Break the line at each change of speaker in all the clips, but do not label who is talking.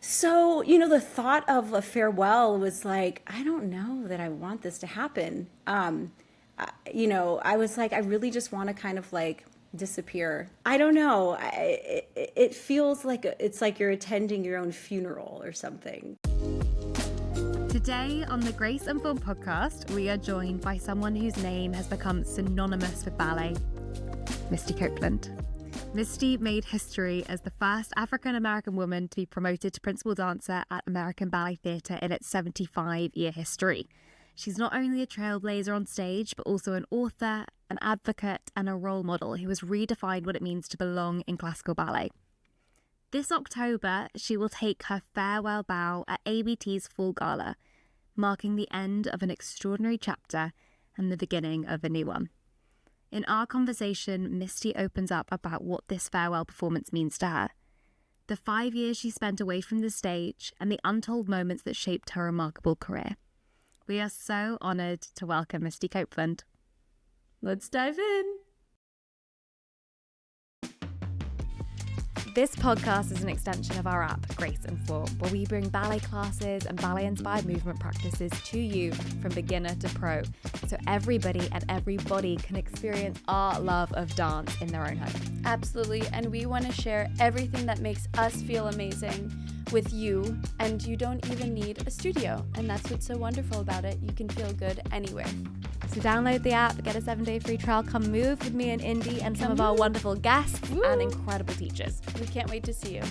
So, the thought of a farewell was like, I don't know that I want this to happen. I was like, I really just want to kind of like disappear. I don't know. It feels like it's like you're attending your own funeral or something.
Today on the Grace and Film podcast, we are joined by someone whose name has become synonymous with ballet, Misty Copeland. Misty made history as the first African-American woman to be promoted to principal dancer at American Ballet Theatre in its 75-year history. She's not only a trailblazer on stage, but also an author, an advocate, and a role model who has redefined what it means to belong in classical ballet. This October, she will take her farewell bow at ABT's Fall Gala, marking the end of an extraordinary chapter and the beginning of a new one. In our conversation, Misty opens up about what this farewell performance means to her, the 5 years she spent away from the stage, and the untold moments that shaped her remarkable career. We are so honoured to welcome Misty Copeland.
Let's dive in.
This podcast is an extension of our app, Grace and Form, where we bring ballet classes and ballet-inspired movement practices to you from beginner to pro, so everybody and everybody can experience our love of dance in their own home.
Absolutely, and we want to share everything that makes us feel amazing with you, and you don't even need a studio, and that's what's so wonderful about it. You can feel good anywhere.
So download the app, get a 7-day free trial, come move with me and Indy and some of our wonderful guests and incredible teachers.
We can't wait to see you.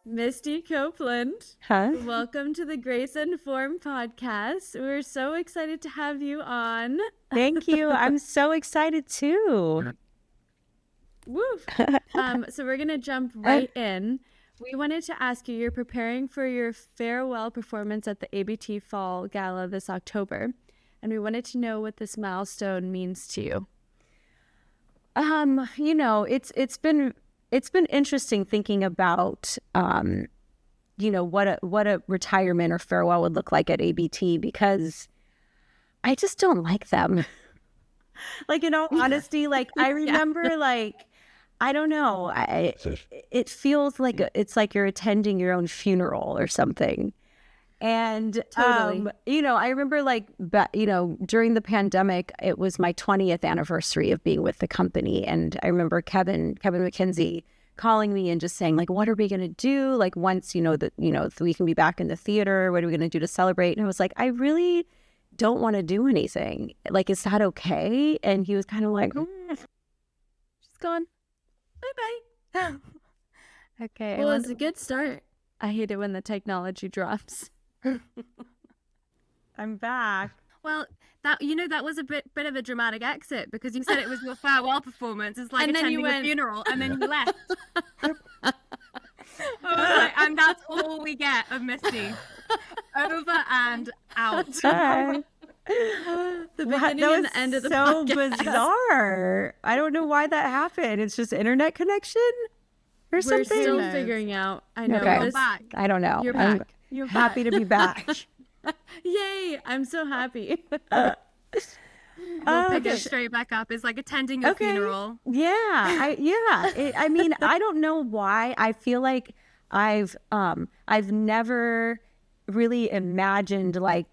Misty Copeland.
Huh?
Welcome to the Grace and Form podcast. We're so excited to have you on.
Thank you. I'm so excited too.
Woof. So we're going to jump right in. We wanted to ask you, you're preparing for your farewell performance at the ABT Fall Gala this October, and we wanted to know what this milestone means to you.
It's been interesting thinking about what a retirement or farewell would look like at ABT, because I just don't like them. Like, in all honesty, like I remember I don't know. It feels like it's like you're attending your own funeral or something. And,
Totally.
I remember during the pandemic, it was my 20th anniversary of being with the company. And I remember Kevin McKenzie calling me and just saying, like, what are we going to do? Like, once, we can be back in the theater, what are we going to do to celebrate? And I was like, I really don't want to do anything. Like, is that okay? And he was kind of like,
She's gone. Bye-bye. Okay.
Well, it's a good start. I hate it when the technology drops.
I'm back.
Well, that was a bit of a dramatic exit, because you said it was your farewell performance. It's like attending a funeral, and then you left. And that's all we get of Misty. Over and out.
Hi.
The beginning and the end of the
so
podcast.
bizarre. I don't know why that happened. It's just internet connection or something.
We're still figuring out. I know.
Okay.
This-
Back.
I don't know.
You're
I'm
back. You're
happy to be back.
Yay! I'm so happy.
We'll pick it straight back up. It's like attending a funeral.
Yeah. I don't know why. I feel like I've never really imagined like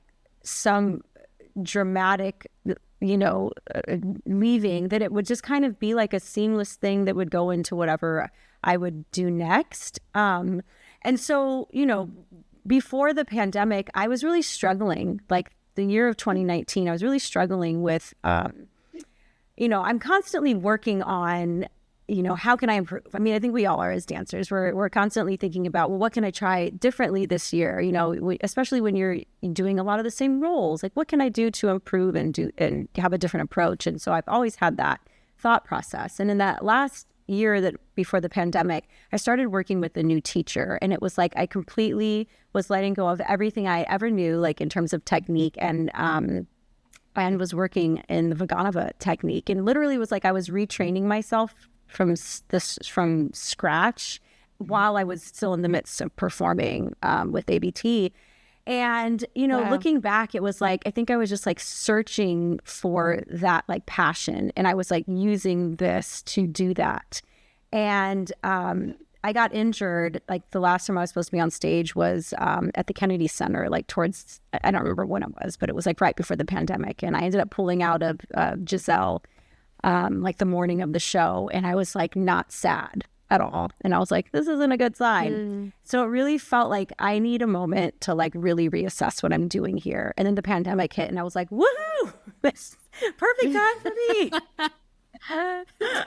some dramatic, leaving, that it would just kind of be like a seamless thing that would go into whatever I would do next. And so, before the pandemic, I was really struggling, like the year of 2019, I was really struggling with, I'm constantly working on, how can I improve? I mean, I think we all are as dancers. We're constantly thinking about, well, what can I try differently this year? Especially when you're doing a lot of the same roles, like what can I do to improve and have a different approach? And so I've always had that thought process. And in that last year that before the pandemic, I started working with a new teacher, and it was like I completely was letting go of everything I ever knew, like in terms of technique, and was working in the Vaganova technique, and literally was like I was retraining myself from scratch while I was still in the midst of performing with ABT. And,
Wow.
looking back, it was like, I think I was just like searching for that like passion. And I was like using this to do that. And I got injured. Like the last time I was supposed to be on stage was at the Kennedy Center, like towards, I don't remember when it was, but it was like right before the pandemic. And I ended up pulling out of Giselle like the morning of the show. And I was like not sad at all. And I was like, this isn't a good sign. So it really felt like I need a moment to like really reassess what I'm doing here. And then the pandemic hit and I was like, woohoo, this perfect time for me.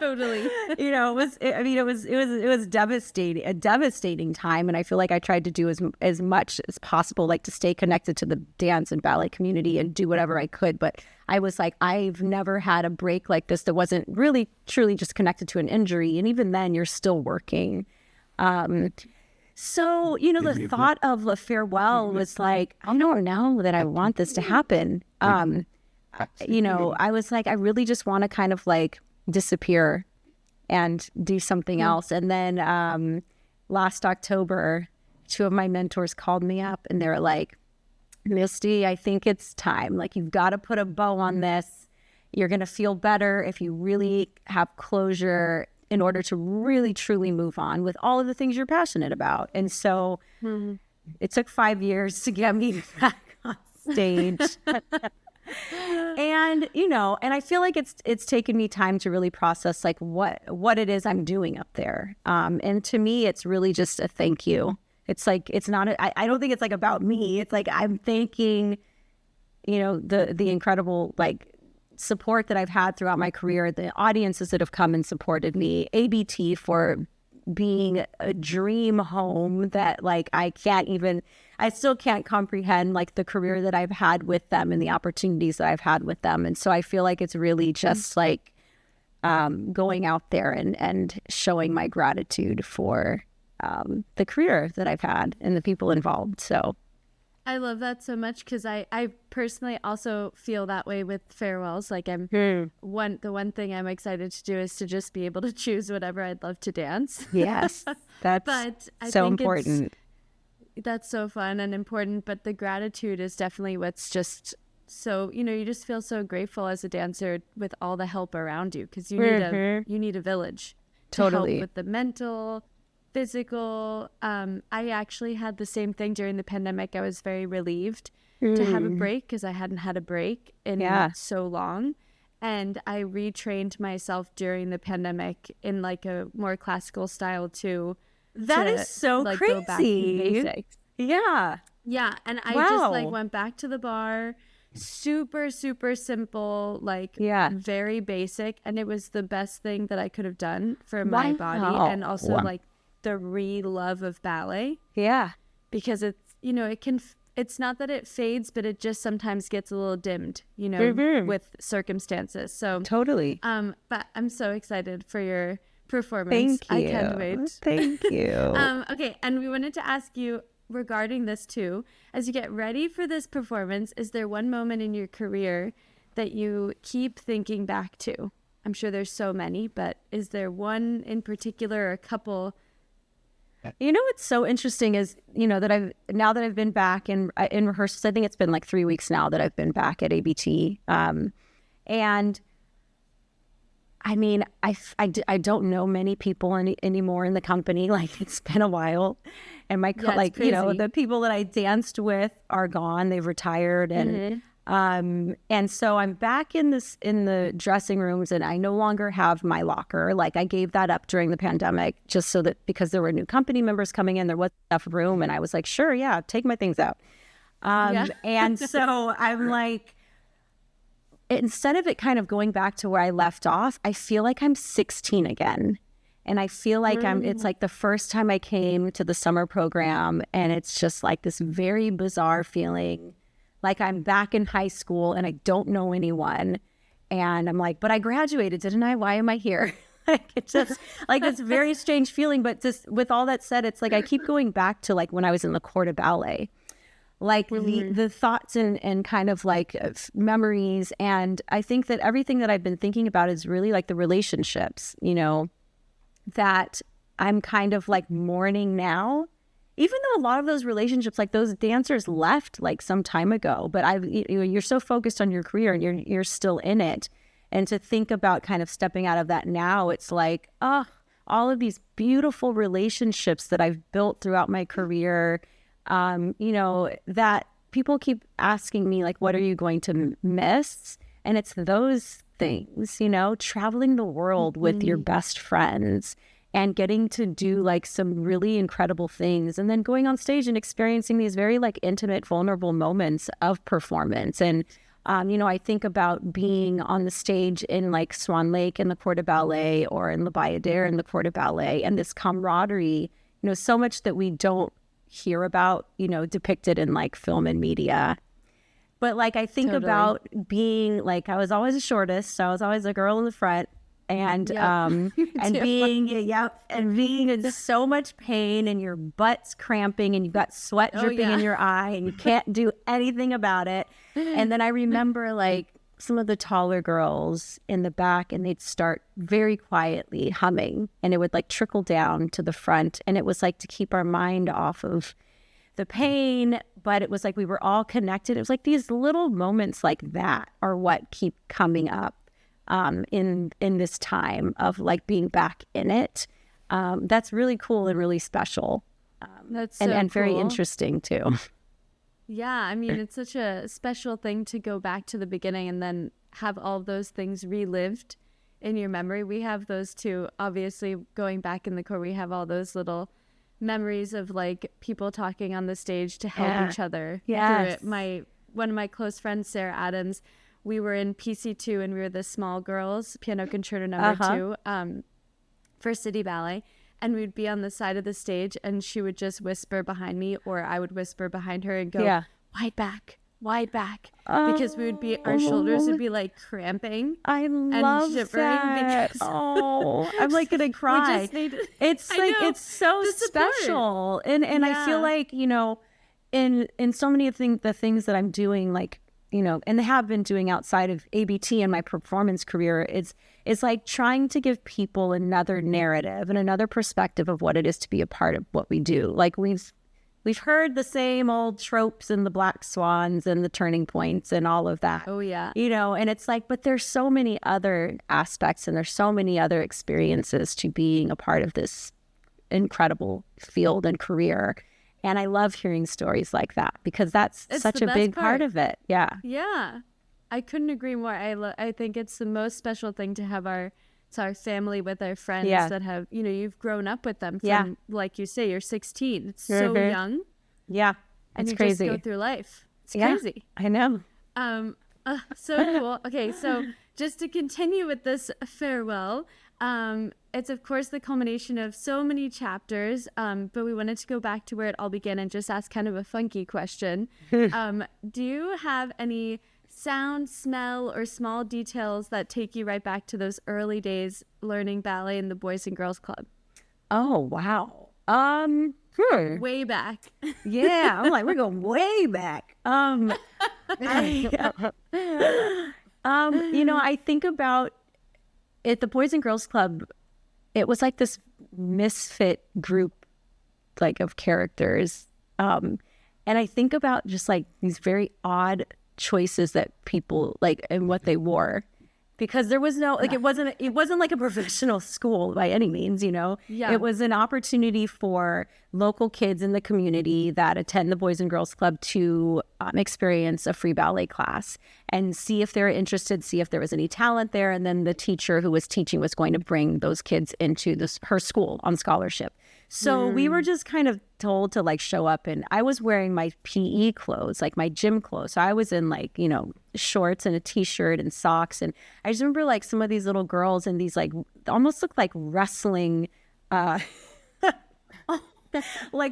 Totally.
You know, it was devastating, a devastating time. And I feel like I tried to do as much as possible, like to stay connected to the dance and ballet community and do whatever I could. But I was like, I've never had a break like this that wasn't really truly just connected to an injury. And even then you're still working. So, you know, the thought of a farewell was like, I don't know that I want this to happen. You know, I was like, I really just want to kind of like disappear and do something else. And then last October, 2 of my mentors called me up and they were like, Misty, I think it's time. Like, you've got to put a bow on this. You're going to feel better if you really have closure in order to really, truly move on with all of the things you're passionate about. And so it took 5 years to get me back on stage. And, you know, and I feel like it's taken me time to really process like what it is I'm doing up there. And to me, it's really just a thank you. It's like, it's not, I don't think it's like about me. It's like, I'm thanking, you know, the incredible like support that I've had throughout my career, the audiences that have come and supported me, ABT for being a dream home that like I still can't comprehend like the career that I've had with them and the opportunities that I've had with them. And so I feel like it's really just like going out there and showing my gratitude for the career that I've had and the people involved. So
I love that so much because I personally also feel that way with farewells. Like the one thing I'm excited to do is to just be able to choose whatever I'd love to dance.
Yes, that's
but I
so
think
important.
That's so fun and important. But the gratitude is definitely what's just so, you know, you just feel so grateful as a dancer with all the help around you because you need a village to help with the mental, physical. I actually had the same thing during the pandemic. I was very relieved to have a break because I hadn't had a break in so long. And I retrained myself during the pandemic in like a more classical style too.
That is so
like,
crazy.
Go back to the basics.
Yeah.
Yeah. And I just like went back to the bar, super, super simple, like very basic. And it was the best thing that I could have done for my body. And also like the re-love of ballet.
Yeah.
Because it's, you know, it's not that it fades, but it just sometimes gets a little dimmed, you know, with circumstances. So
totally.
But I'm so excited for your performance.
Thank you.
I can't wait.
Thank you.
Okay. And we wanted to ask you regarding this too, as you get ready for this performance, is there one moment in your career that you keep thinking back to? I'm sure there's so many, but is there one in particular or a couple?
You know what's so interesting is, you know, that now that I've been back in rehearsals, I think it's been like 3 weeks now that I've been back at ABT. And I mean, I don't know many people anymore in the company. Like, it's been a while. And you know, the people that I danced with are gone. They've retired. And so I'm back in the dressing rooms, and I no longer have my locker. Like, I gave that up during the pandemic just so that because there were new company members coming in, there wasn't enough room. And I was like, sure, yeah, take my things out. And so I'm like, instead of it kind of going back to where I left off, I feel like I'm 16 again. And I feel like it's like the first time I came to the summer program, and it's just like this very bizarre feeling. Like I'm back in high school and I don't know anyone. And I'm like, but I graduated, didn't I? Why am I here? Like, it's just like this very strange feeling. But just with all that said, it's like I keep going back to like when I was in the court of ballet. Like the thoughts and kind of like memories. And I think that everything that I've been thinking about is really like the relationships, you know, that I'm kind of like mourning now. Even though a lot of those relationships, like those dancers left like some time ago, but you're so focused on your career and you're still in it. And to think about kind of stepping out of that now, it's like, oh, all of these beautiful relationships that I've built throughout my career, that people keep asking me, like, what are you going to miss? And it's those things, traveling the world with your best friends and getting to do like some really incredible things, and then going on stage and experiencing these very like intimate, vulnerable moments of performance. And I think about being on the stage in like Swan Lake in the Corps de Ballet, or in La Bayadere in the Corps de Ballet, and this camaraderie, so much that we don't hear about, depicted in like film and media. But like, I think about being like, I was always the shortest, so I was always a girl in the front, and being in so much pain, and your butt's cramping, and you've got sweat dripping in your eye, and you can't do anything about it. And then I remember like some of the taller girls in the back, and they'd start very quietly humming, and it would like trickle down to the front, and it was like to keep our mind off of the pain, but it was like we were all connected. It was like these little moments like that are what keep coming up in this time of like being back in it. That's really cool and really special.
That's so
and very
cool.
Interesting too.
Yeah, I mean, it's such a special thing to go back to the beginning and then have all those things relived in your memory. We have those too. Obviously, going back in the Corps, we have all those little memories of like people talking on the stage to help each other through it. One of my close friends, Sarah Adams, we were in PC2, and we were the small girls, piano concerto number 2, for City Ballet. And we'd be on the side of the stage, and she would just whisper behind me, or I would whisper behind her and go, wide back, because we would be, our shoulders would be like cramping.
I love that. I'm like gonna cry. It's like, it's so special. And I feel like, in so many of the things that I'm doing, like, and have been doing outside of ABT and my performance career, it's like trying to give people another narrative and another perspective of what it is to be a part of what we do. Like we've heard the same old tropes and the black swans and the turning points and all of that.
Oh yeah.
And it's like, but there's so many other aspects, and there's so many other experiences to being a part of this incredible field and career. And I love hearing stories like that, because that's such a big part of it. Yeah.
Yeah. I couldn't agree more. I think it's the most special thing to have our family with our friends that have, you've grown up with them from, like you say, you're 16. It's so young.
Yeah.
And you
crazy.
just go through life. It's crazy.
I know.
So cool. Okay. So just to continue with this farewell, it's of course the culmination of so many chapters, but we wanted to go back to where it all began and just ask kind of a funky question. Do you have any sound, smell, or small details that take you right back to those early days learning ballet in the Boys and Girls Club?
Oh, wow.
Way back.
Yeah, I'm like, we're going way back. I think about at the Boys and Girls Club, it was like this misfit group, like, of characters. And I think about just like these very odd choices that people like and what they wore, because there was no, like, it wasn't like a professional school by any means, It was an opportunity for local kids in the community that attend the Boys and Girls Club to experience a free ballet class and see if they're interested, see if there was any talent there. And then the teacher who was teaching was going to bring those kids into her school on scholarship. So we were just kind of told to like show up, and I was wearing my PE clothes, like my gym clothes. So I was in like, shorts and a t-shirt and socks. And I just remember like some of these little girls in these like almost looked like wrestling like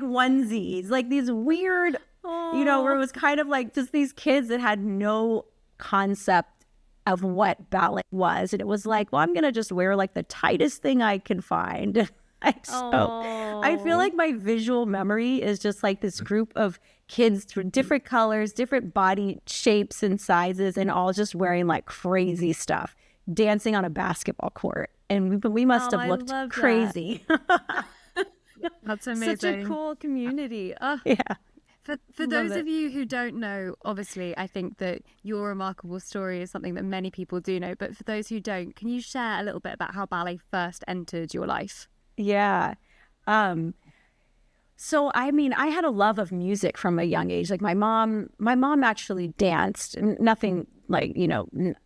onesies, like these weird, where it was kind of like just these kids that had no concept of what ballet was. And it was like, well, I'm going to just wear like the tightest thing I can find. I feel like my visual memory is just like this group of kids through different colors, different body shapes and sizes, and all just wearing like crazy stuff, dancing on a basketball court. And we must have looked crazy.
That's amazing. Such a cool community.
Yeah.
For those of you who don't know, obviously, I think that your remarkable story is something that many people do know. But for those who don't, can you share a little bit about how ballet first entered your life?
Yeah. So, I mean, I had a love of music from a young age. Like my mom actually danced, nothing like,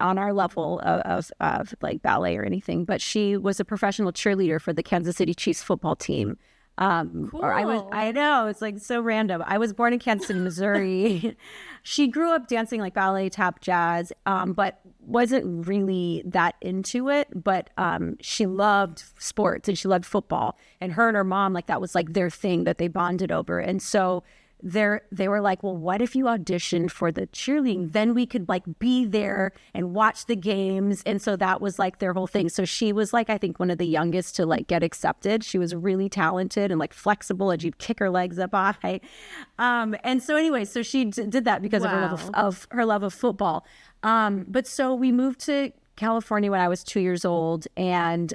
on our level of like ballet or anything, but she was a professional cheerleader for the Kansas City Chiefs football team.
Cool.
I know, it's like so random. I was born in Kansas City, Missouri. She grew up dancing like ballet, tap, jazz, but wasn't really that into it. But she loved sports and she loved football. And her mom, like that was like their thing that they bonded over. And so they were like, well, what if you auditioned for the cheerleading? Then we could like be there and watch the games. And so that was like their whole thing. So she was like, I think one of the youngest to like get accepted. She was really talented and like flexible, and she'd kick her legs up high. And so anyway, so she did that because of her love of football. But so we moved to California when I was 2 years old, and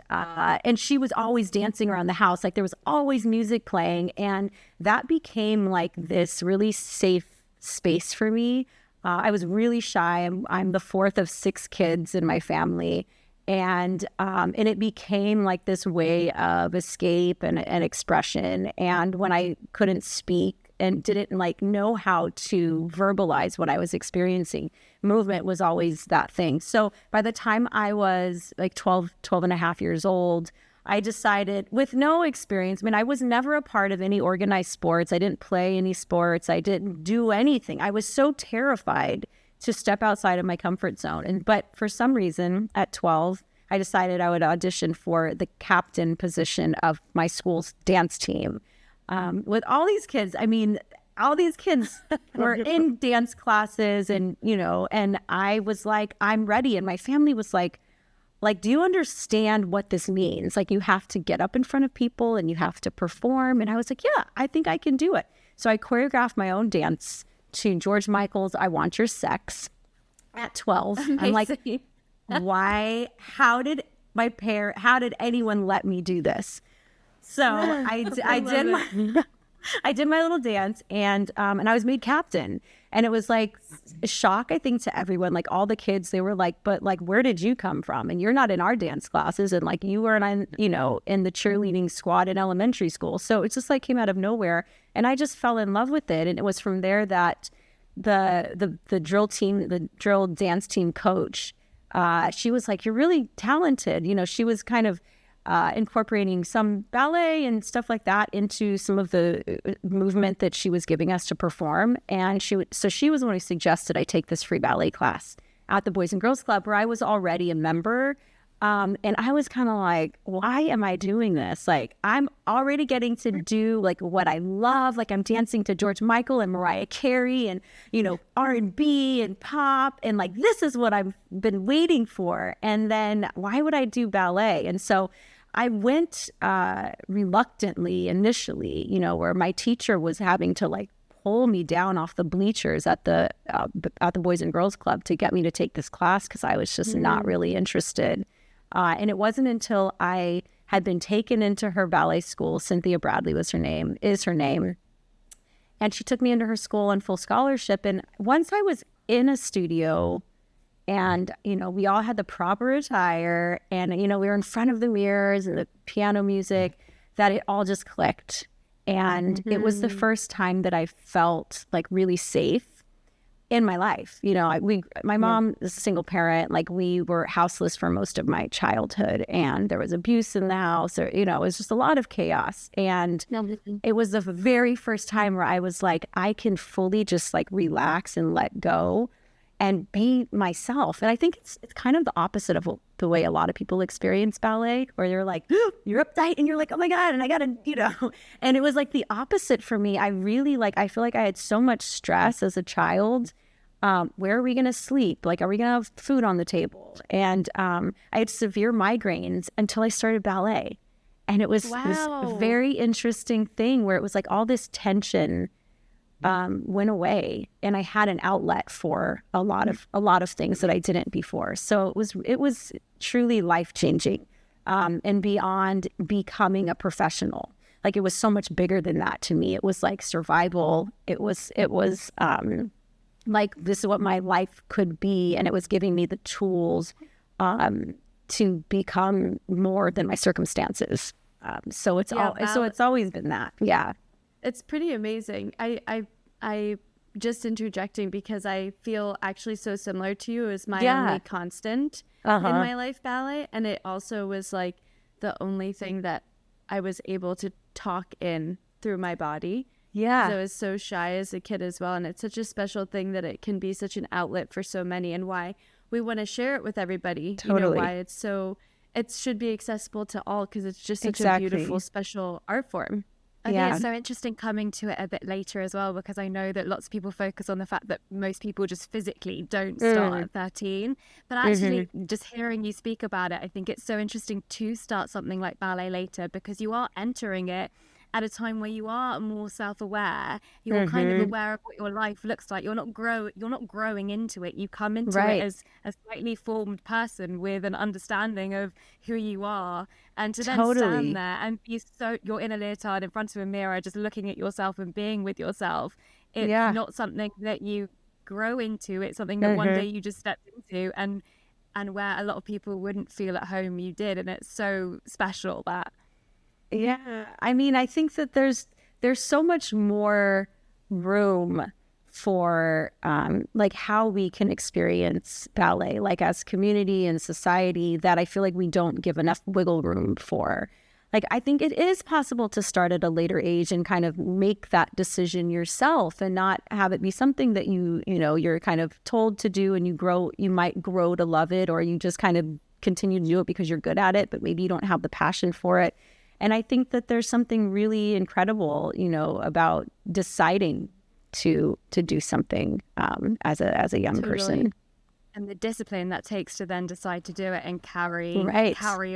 she was always dancing around the house. Like there was always music playing, and that became like this really safe space for me. I was really shy. I'm the fourth of 6 kids in my family, and it became like this way of escape and expression. And when I couldn't speak and didn't like know how to verbalize what I was experiencing, movement was always that thing. So by the time I was like 12 and a half years old, I decided, with no experience, I mean, I was never a part of any organized sports. I didn't play any sports. I didn't do anything. I was so terrified to step outside of my comfort zone. But for some reason at 12, I decided I would audition for the captain position of my school's dance team. With all these kids, I mean, all these kids were in dance classes, and I was like, I'm ready. And my family was like, do you understand what this means? Like, you have to get up in front of people and you have to perform. And I was like, yeah, I think I can do it. So I choreographed my own dance to George Michael's I Want Your Sex at 12.
Amazing.
I'm like, why? How did anyone let me do this? So I did my little dance, and I was made captain, and it was like a shock, I think, to everyone. Like all the kids, they were like, but like, where did you come from? And you're not in our dance classes, and like you weren't in the cheerleading squad in elementary school. So it just like came out of nowhere, and I just fell in love with it. And it was from there that the drill dance team coach, she was like, you're really talented. She was kind of incorporating some ballet and stuff like that into some of the movement that she was giving us to perform. And she was the one who suggested I take this free ballet class at the Boys and Girls Club, where I was already a member. And I was kind of like, why am I doing this? Like, I'm already getting to do like what I love. Like, I'm dancing to George Michael and Mariah Carey and, R&B and pop. And like, this is what I've been waiting for. And then why would I do ballet? And so I went reluctantly initially, where my teacher was having to like pull me down off the bleachers at the Boys and Girls Club to get me to take this class, because I was just not really interested. And it wasn't until I had been taken into her ballet school. Cynthia Bradley is her name. And she took me into her school on full scholarship. And once I was in a studio, and, we all had the proper attire, and, we were in front of the mirrors and the piano music, that it all just clicked. And it was the first time that I felt like really safe in my life. My mom is a single parent. Like, we were houseless for most of my childhood, and there was abuse in the house, or, it was just a lot of chaos. And it was the very first time where I was like, I can fully just like relax and let go and be myself. And I think it's kind of the opposite of the way a lot of people experience ballet, where they're like, you're uptight, and you're like, oh my God, and I gotta, and it was like the opposite for me. I feel like I had so much stress as a child. Where are we gonna sleep? Like, are we gonna have food on the table? And I had severe migraines until I started ballet. And it was this very interesting thing where it was like all this tension went away, and I had an outlet for a lot of things that I didn't before. So it was truly life-changing, and beyond becoming a professional. Like, it was so much bigger than that to me. It was like survival. It was like, this is what my life could be, and it was giving me the tools to become more than my circumstances. So it's
Yeah,
so it's always been that. Yeah.
It's pretty amazing. I just interjecting because I feel actually so similar to you. It was my only constant in my life, ballet, and it also was like the only thing that I was able to talk in through my body.
Yeah.
'Cause I was so shy as a kid as well, and it's such a special thing that it can be such an outlet for so many, and why we want to share it with everybody.
Totally.
You know, why it should be accessible to all, because it's just such a beautiful, special art form.
I think it's so interesting coming to it a bit later as well, because I know that lots of people focus on the fact that most people just physically don't start at 13. But actually, just hearing you speak about it, I think it's so interesting to start something like ballet later, because you are entering it at a time where you are more self-aware. You're kind of aware of what your life looks like. You're not growing into it. You come into it as a slightly formed person with an understanding of who you are, and to then stand there and be you're in a leotard in front of a mirror, just looking at yourself and being with yourself. It's not something that you grow into. It's something that one day you just stepped into, and where a lot of people wouldn't feel at home, you did, and it's so special that.
Yeah, I mean, I think that there's so much more room for like how we can experience ballet, like as community and society, that I feel like we don't give enough wiggle room for. Like, I think it is possible to start at a later age and kind of make that decision yourself, and not have it be something that you're kind of told to do, and you might grow to love it, or you just kind of continue to do it because you're good at it, but maybe you don't have the passion for it. And I think that there's something really incredible, about deciding to do something as a young person.
And the discipline that takes to then decide to do it and carry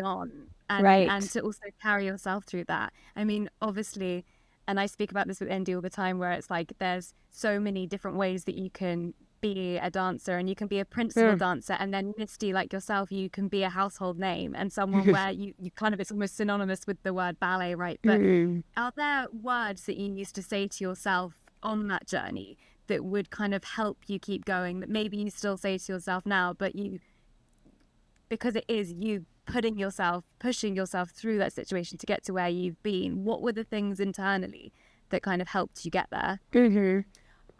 on. And to also carry yourself through that. I mean, obviously, and I speak about this with Indy all the time, where it's like there's so many different ways that you can be a dancer, and you can be a principal dancer, and then Misty, like yourself, you can be a household name and someone where you kind of, it's almost synonymous with the word ballet, right? But are there words that you used to say to yourself on that journey that would kind of help you keep going, that maybe you still say to yourself now, but because it is you pushing yourself through that situation to get to where you've been? What were the things internally that kind of helped you get there?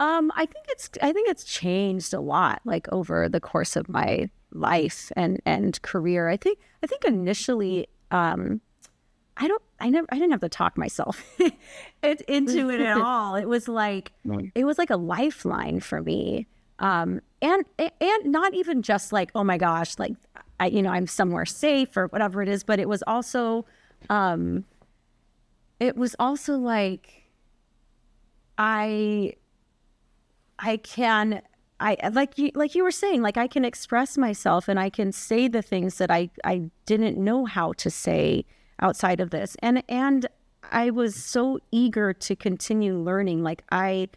I think it's changed a lot, like over the course of my life and career. I think initially, I didn't have to talk myself into it at all. It was like a lifeline for me. And not even just like, oh my gosh, like I'm somewhere safe or whatever it is, but it was also like like you were saying, like I can express myself, and I can say the things that I didn't know how to say outside of this. And I was so eager to continue learning. It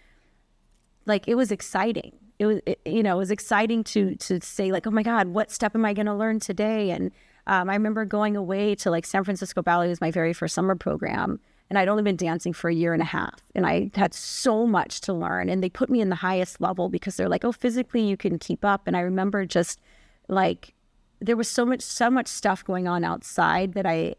was exciting. It was exciting to say, like, oh my God, what step am I going to learn today? And I remember going away to like San Francisco Ballet. It was my very first summer program. And I'd only been dancing for a year and a half, and I had so much to learn. And they put me in the highest level because they're like, oh, physically you can keep up. And I remember just like, there was so much stuff going on outside that I,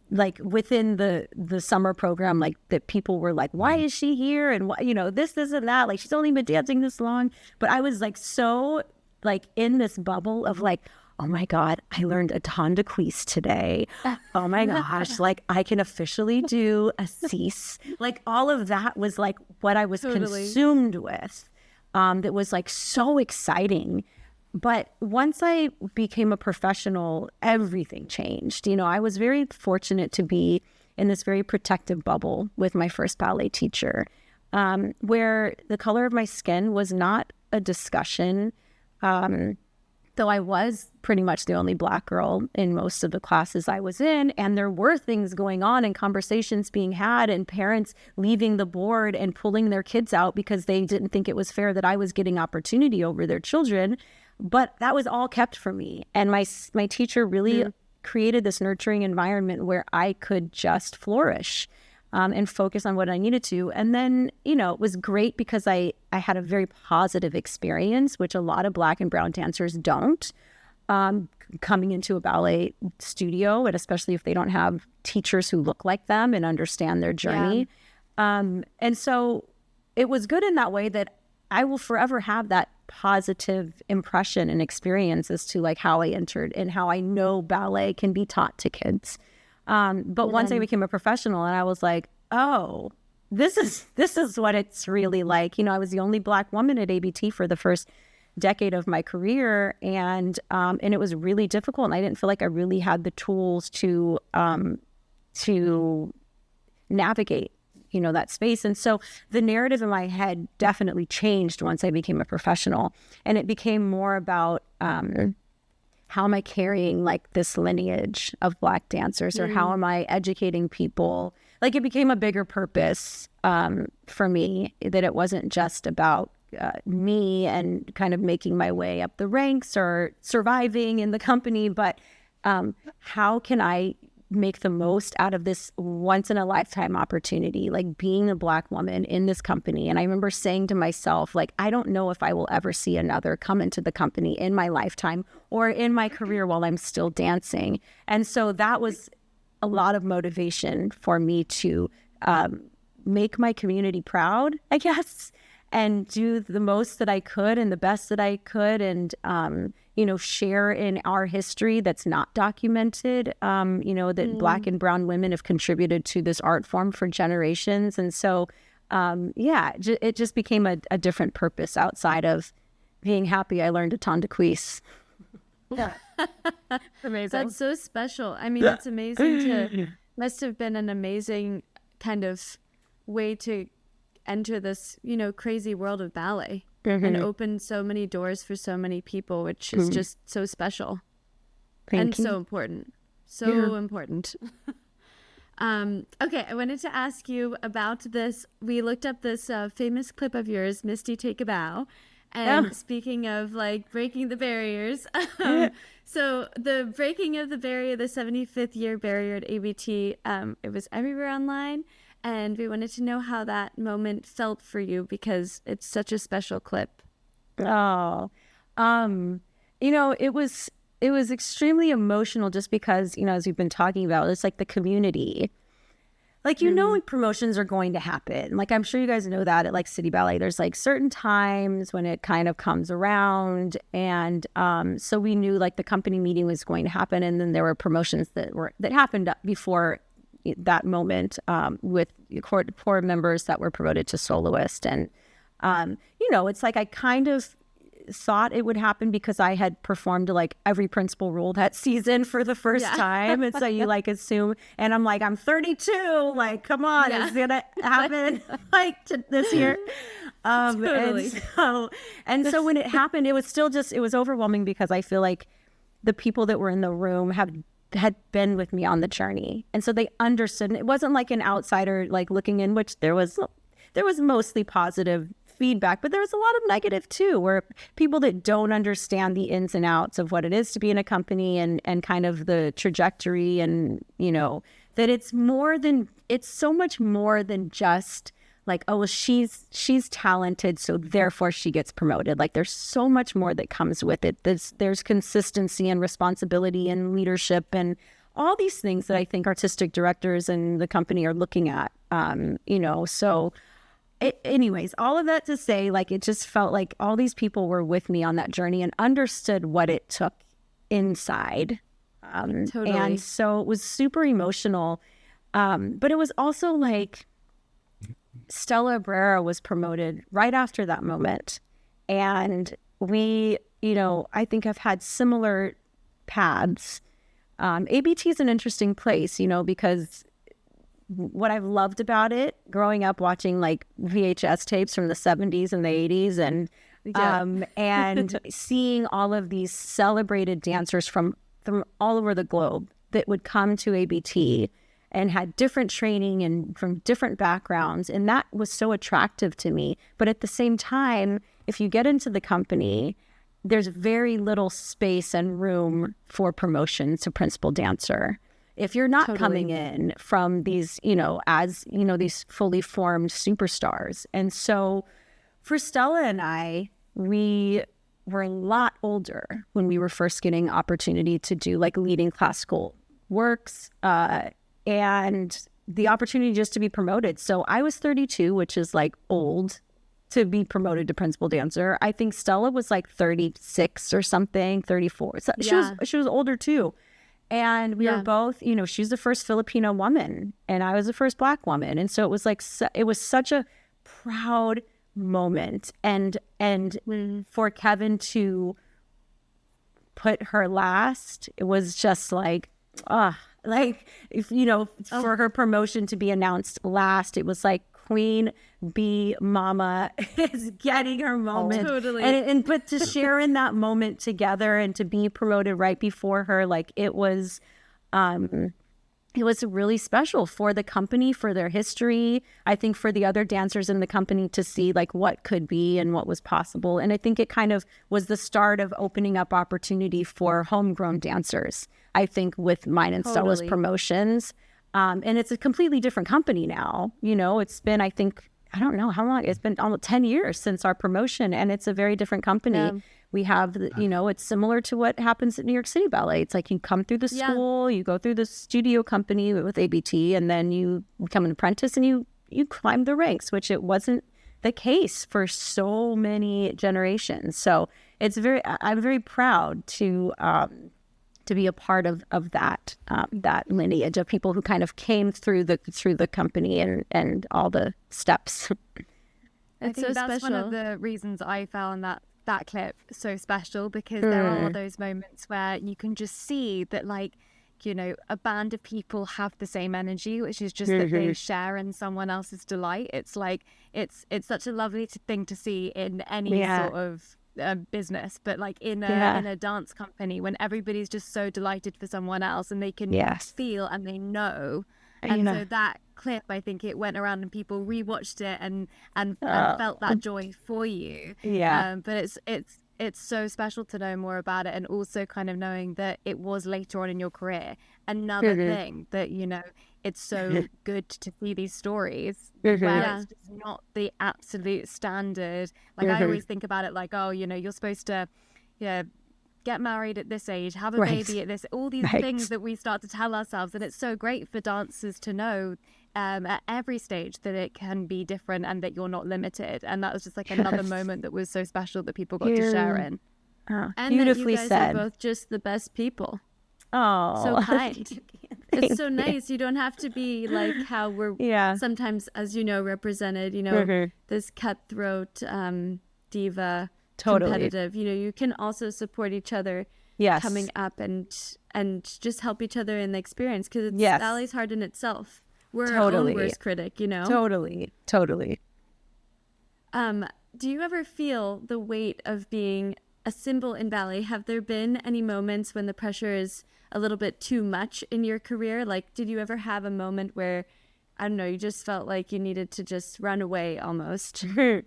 like within the summer program, like that people were like, why is she here? And what, this and that, like she's only been dancing this long. But I was like, so like in this bubble of like, oh my God, I learned a ton de cuisse today. Oh my gosh, like I can officially do a cease. Like all of that was like what I was consumed with. That was like so exciting. But once I became a professional, everything changed. I was very fortunate to be in this very protective bubble with my first ballet teacher, where the color of my skin was not a discussion. Though I was pretty much the only Black girl in most of the classes I was in, and there were things going on and conversations being had and parents leaving the board and pulling their kids out because they didn't think it was fair that I was getting opportunity over their children. But that was all kept from me. And my teacher really created this nurturing environment where I could just flourish and focus on what I needed to. And then, it was great because I had a very positive experience, which a lot of Black and brown dancers don't. coming into a ballet studio, and especially if they don't have teachers who look like them and understand their journey. And so it was good in that way that I will forever have that positive impression and experience as to like how I entered and how I know ballet can be taught to kids. But once I became a professional and I was like, oh, this is what it's really like. You know, I was the only Black woman at ABT for the first decade of my career, and it was really difficult, and I didn't feel like I really had the tools to navigate, you know, that space. And so the narrative in my head definitely changed once I became a professional, and it became more about how am I carrying like this lineage of Black dancers, or how am I educating people? Like it became a bigger purpose for me, that it wasn't just about me and kind of making my way up the ranks or surviving in the company, but how can I make the most out of this once in a lifetime opportunity, like being a Black woman in this company. And I remember saying to myself, like, I don't know if I will ever see another come into the company in my lifetime or in my career while I'm still dancing. And so that was a lot of motivation for me to make my community proud, I guess, and do the most that I could and the best that I could, and you know, share in our history that's not documented, you know, that Black and brown women have contributed to this art form for generations. And so, it just became a different purpose outside of being happy I learned a ton de cuisse.
Yeah. Amazing.
That's so special. I mean, it's amazing must have been an amazing kind of way to enter this, you know, crazy world of ballet. And open so many doors for so many people, which is just so special.
Thank you.
So important. So important. Okay, I wanted to ask you about this. We looked up this famous clip of yours, Misty, Take a Bow. And speaking of like breaking the barriers, so the breaking of the barrier, the 75th year barrier at ABT, it was everywhere online. And we wanted to know how that moment felt for you, because it's such a special clip.
Oh, you know, it was extremely emotional just because, you know, as we've been talking about, it's like the community. Like, you know, promotions are going to happen. Like, I'm sure you guys know that at like City Ballet, there's like certain times when it kind of comes around. And so we knew like the company meeting was going to happen. And then there were promotions that happened before that moment with core members that were promoted to soloist. And, you know, it's like I kind of thought it would happen because I had performed like every principal role that season for the first time. And so you like assume, and I'm like, I'm 32, like, come on, it's gonna happen like this year.
Totally.
And so when it happened, it was still just, it was overwhelming because I feel like the people that were in the room had been with me on the journey. And so they understood. And it wasn't like an outsider like looking in, which there was mostly positive feedback, but there was a lot of negative too, where people that don't understand the ins and outs of what it is to be in a company and kind of the trajectory, and, you know, that it's so much more than just like, oh, well, she's talented, so therefore she gets promoted. Like, there's so much more that comes with it. There's consistency and responsibility and leadership and all these things that I think artistic directors and the company are looking at. You know, so anyways, all of that to say, like, it just felt like all these people were with me on that journey and understood what it took inside.
Totally.
And so it was super emotional. But it was also like, Stella Abrera was promoted right after that moment. And we, you know, I think I've had similar paths. ABT is an interesting place, you know, because what I've loved about it, growing up watching like VHS tapes from the 70s and the 80s and seeing all of these celebrated dancers from all over the globe that would come to ABT and had different training and from different backgrounds. And that was so attractive to me. But at the same time, if you get into the company, there's very little space and room for promotion to principal dancer. If you're not coming in from these, you know, as, you know, these fully formed superstars. And so for Stella and I, we were a lot older when we were first getting opportunity to do like leading classical works, and the opportunity just to be promoted. So I was 32, which is like old to be promoted to principal dancer. I think Stella was like 36 or something, 34. So she was older too. And we were both, you know, she's the first Filipino woman and I was the first Black woman. And so it was like, it was such a proud moment. And for Kevin to put her last, it was just like, like, if, you know, for her promotion to be announced last, it was like Queen Bee Mama is getting her moment. Totally. But to share in that moment together and to be promoted right before her, like it was really special for the company, for their history. I think for the other dancers in the company to see like what could be and what was possible. And I think it kind of was the start of opening up opportunity for homegrown dancers, I think, with mine and Stella's promotions. And it's a completely different company now. You know, it's been, I think, I don't know how long, it's been almost 10 years since our promotion, and it's a very different company. Yeah. We have, you know, it's similar to what happens at New York City Ballet. It's like you come through the school, you go through the studio company with ABT, and then you become an apprentice and you climb the ranks, which it wasn't the case for so many generations. So I'm very proud to be a part of that lineage of people who kind of came through the company and all the steps.
I think that's one of the reasons I found that clip so special, because there are those moments where you can just see that, like, you know, a band of people have the same energy, which is just that they share in someone else's delight. It's like it's such a lovely thing to see in any sort of business, but like in a dance company, when everybody's just so delighted for someone else and they can feel and they know. And so that clip, I think it went around and people rewatched it and felt that joy for you. But it's so special to know more about it, and also kind of knowing that it was later on in your career. Another thing that, you know, it's so good to see these stories where it's just not the absolute standard. Like I always think about it like, oh, you know, you're supposed to get married at this age, have a baby at this, all these things that we start to tell ourselves. And it's so great for dancers to know at every stage that it can be different and that you're not limited. And that was just like another moment that was so special that people got to share in.
And
beautifully
that you guys
said.
are both just the best people.
Oh,
so kind. It's so nice. You don't have to be like how we're sometimes, as you know, represented, you know, this cutthroat diva, competitive. You know, you can also support each other coming up and just help each other in the experience, because ballet's hard in itself. We're our own worst critic, you know. Totally. Do you ever feel the weight of being a symbol in ballet? Have there been any moments when the pressure is a little bit too much in your career? Like, did you ever have a moment where, I don't know, you just felt like you needed to just run away almost?
You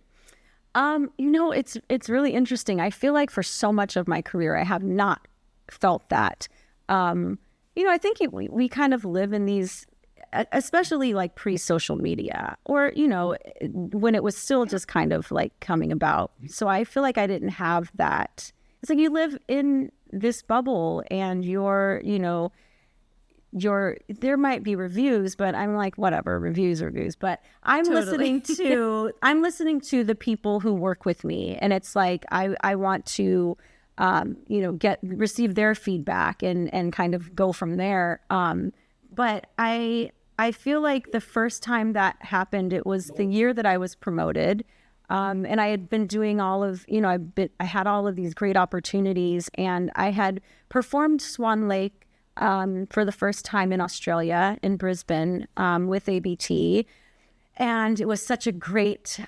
know, it's really interesting. I feel like for so much of my career, I have not felt that. You know, I think we kind of live in these, especially like pre-social media, or, you know, when it was still just kind of like coming about. So I feel like I didn't have that. It's like you live in this bubble and there might be reviews, but I'm like, whatever, reviews. But I'm listening to the people who work with me. And it's like, I want to, you know, receive their feedback and kind of go from there. But I feel like the first time that happened, it was the year that I was promoted. And I had been doing all of, you know, I had all of these great opportunities, and I had performed Swan Lake for the first time in Australia, in Brisbane, with ABT. And it was such a great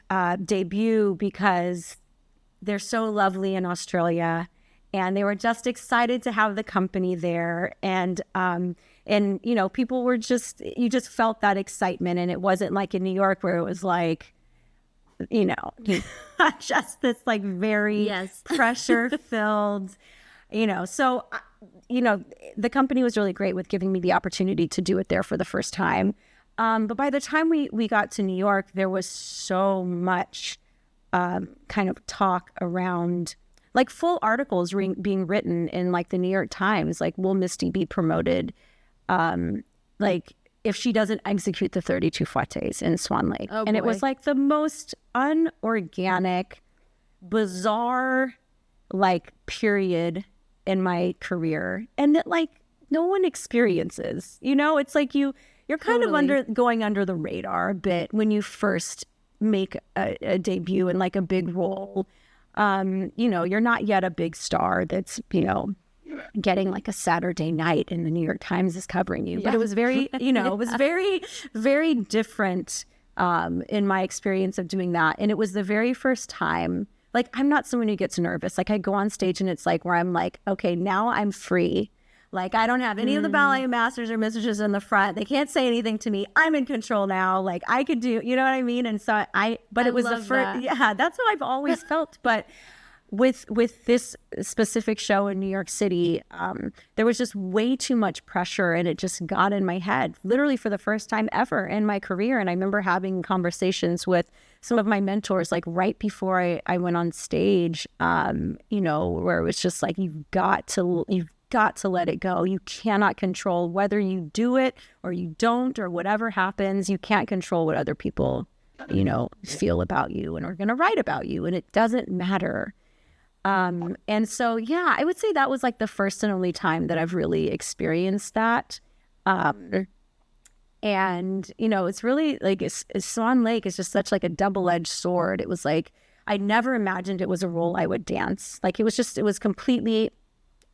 debut, because they're so lovely in Australia, and they were just excited to have the company there. And you know, people were you just felt that excitement. And it wasn't like in New York where it was like, you know, just this like very pressure filled, you know. So, you know, the company was really great with giving me the opportunity to do it there for the first time. But by the time we got to New York, there was so much kind of talk around like full articles being written in like the New York Times, like, will Misty be promoted? Like if she doesn't execute the 32 fouettes in Swan Lake.
Oh,
and it
boy.
was like the most unorganic, bizarre, like period in my career. And that like no one experiences, you know, it's like you're kind of going under the radar a bit when you first make a debut in like a big role. You know, you're not yet a big star that's, you know, getting like a Saturday night and the New York Times is covering you. But it was very, you know, it was very, very different in my experience of doing that. And it was the very first time, like, I'm not someone who gets nervous. Like I go on stage and it's like where I'm like, okay, now I'm free. Like I don't have any of the ballet masters or mistresses in the front. They can't say anything to me. I'm in control now. Like I could do, you know what I mean? And so but it was the first, yeah, that's how I've always felt. But with this specific show in New York City, there was just way too much pressure and it just got in my head, literally for the first time ever in my career. And I remember having conversations with some of my mentors, like right before I went on stage, you know, where it was just like, you've got to let it go. You cannot control whether you do it or you don't or whatever happens. You can't control what other people, you know, feel about you and are going to write about you. And it doesn't matter. And so, yeah, I would say that was like the first and only time that I've really experienced that. And, you know, it's really like Swan Lake is just such like a double-edged sword. It was like, I never imagined it was a role I would dance. Like it was completely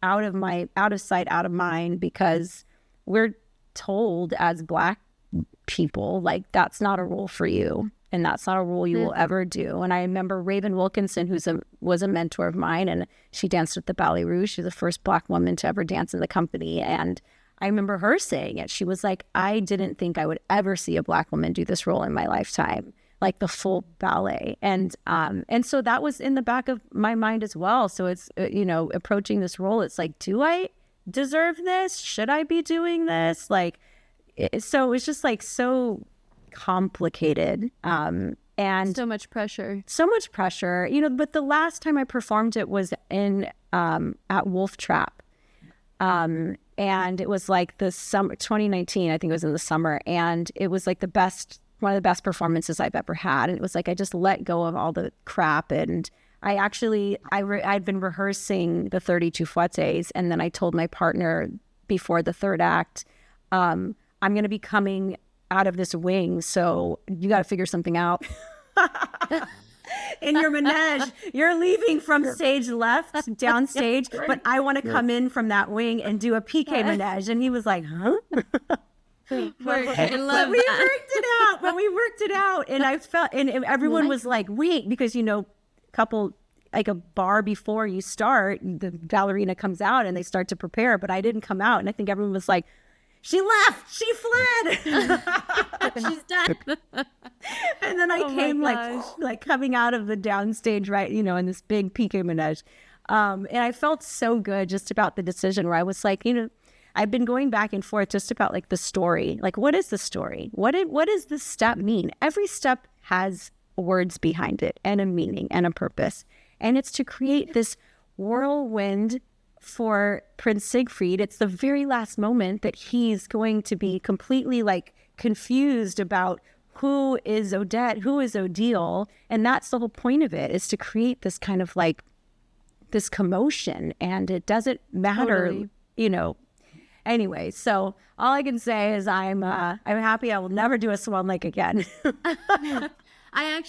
out of sight, out of mind, because we're told as Black people, like, that's not a role for you. And that's not a role you will ever do. And I remember Raven Wilkinson, was a mentor of mine, and she danced with the Ballet Rouge. She's the first Black woman to ever dance in the company. And I remember her saying it. She was like, I didn't think I would ever see a Black woman do this role in my lifetime, like the full ballet. And so that was in the back of my mind as well. So it's, you know, approaching this role, it's like, do I deserve this? Should I be doing this? Like, so it was just like so complicated, and
so much pressure,
you know. But the last time I performed it was in at Wolf Trap, and it was like the summer 2019, I think it was in the summer, and it was like one of the best performances I've ever had. And it was like I just let go of all the crap, and I'd been rehearsing the 32 fouettes, and then I told my partner before the third act, I'm going to be coming out of this wing, so you got to figure something out. In your menage, you're leaving from stage left, downstage, but I want to come in from that wing and do a PK menage. And he was like, huh?
I love
But we worked it out. And I felt, and everyone was like, wait, because, you know, like a bar before you start, the ballerina comes out and they start to prepare, but I didn't come out. And I think everyone was like, she left. She fled.
She's done.
And then I came like coming out of the downstage, right, you know, in this big piqué menage. And I felt so good just about the decision where I was like, you know, I've been going back and forth just about like the story. Like, what is the story? What does this step mean? Every step has words behind it and a meaning and a purpose. And it's to create this whirlwind for Prince Siegfried. It's the very last moment that he's going to be completely like confused about who is Odette, who is Odile. And that's the whole point of it, is to create this kind of like this commotion. And it doesn't matter, you know. Anyway, so all I can say is I'm happy I will never do a Swan Lake again.
I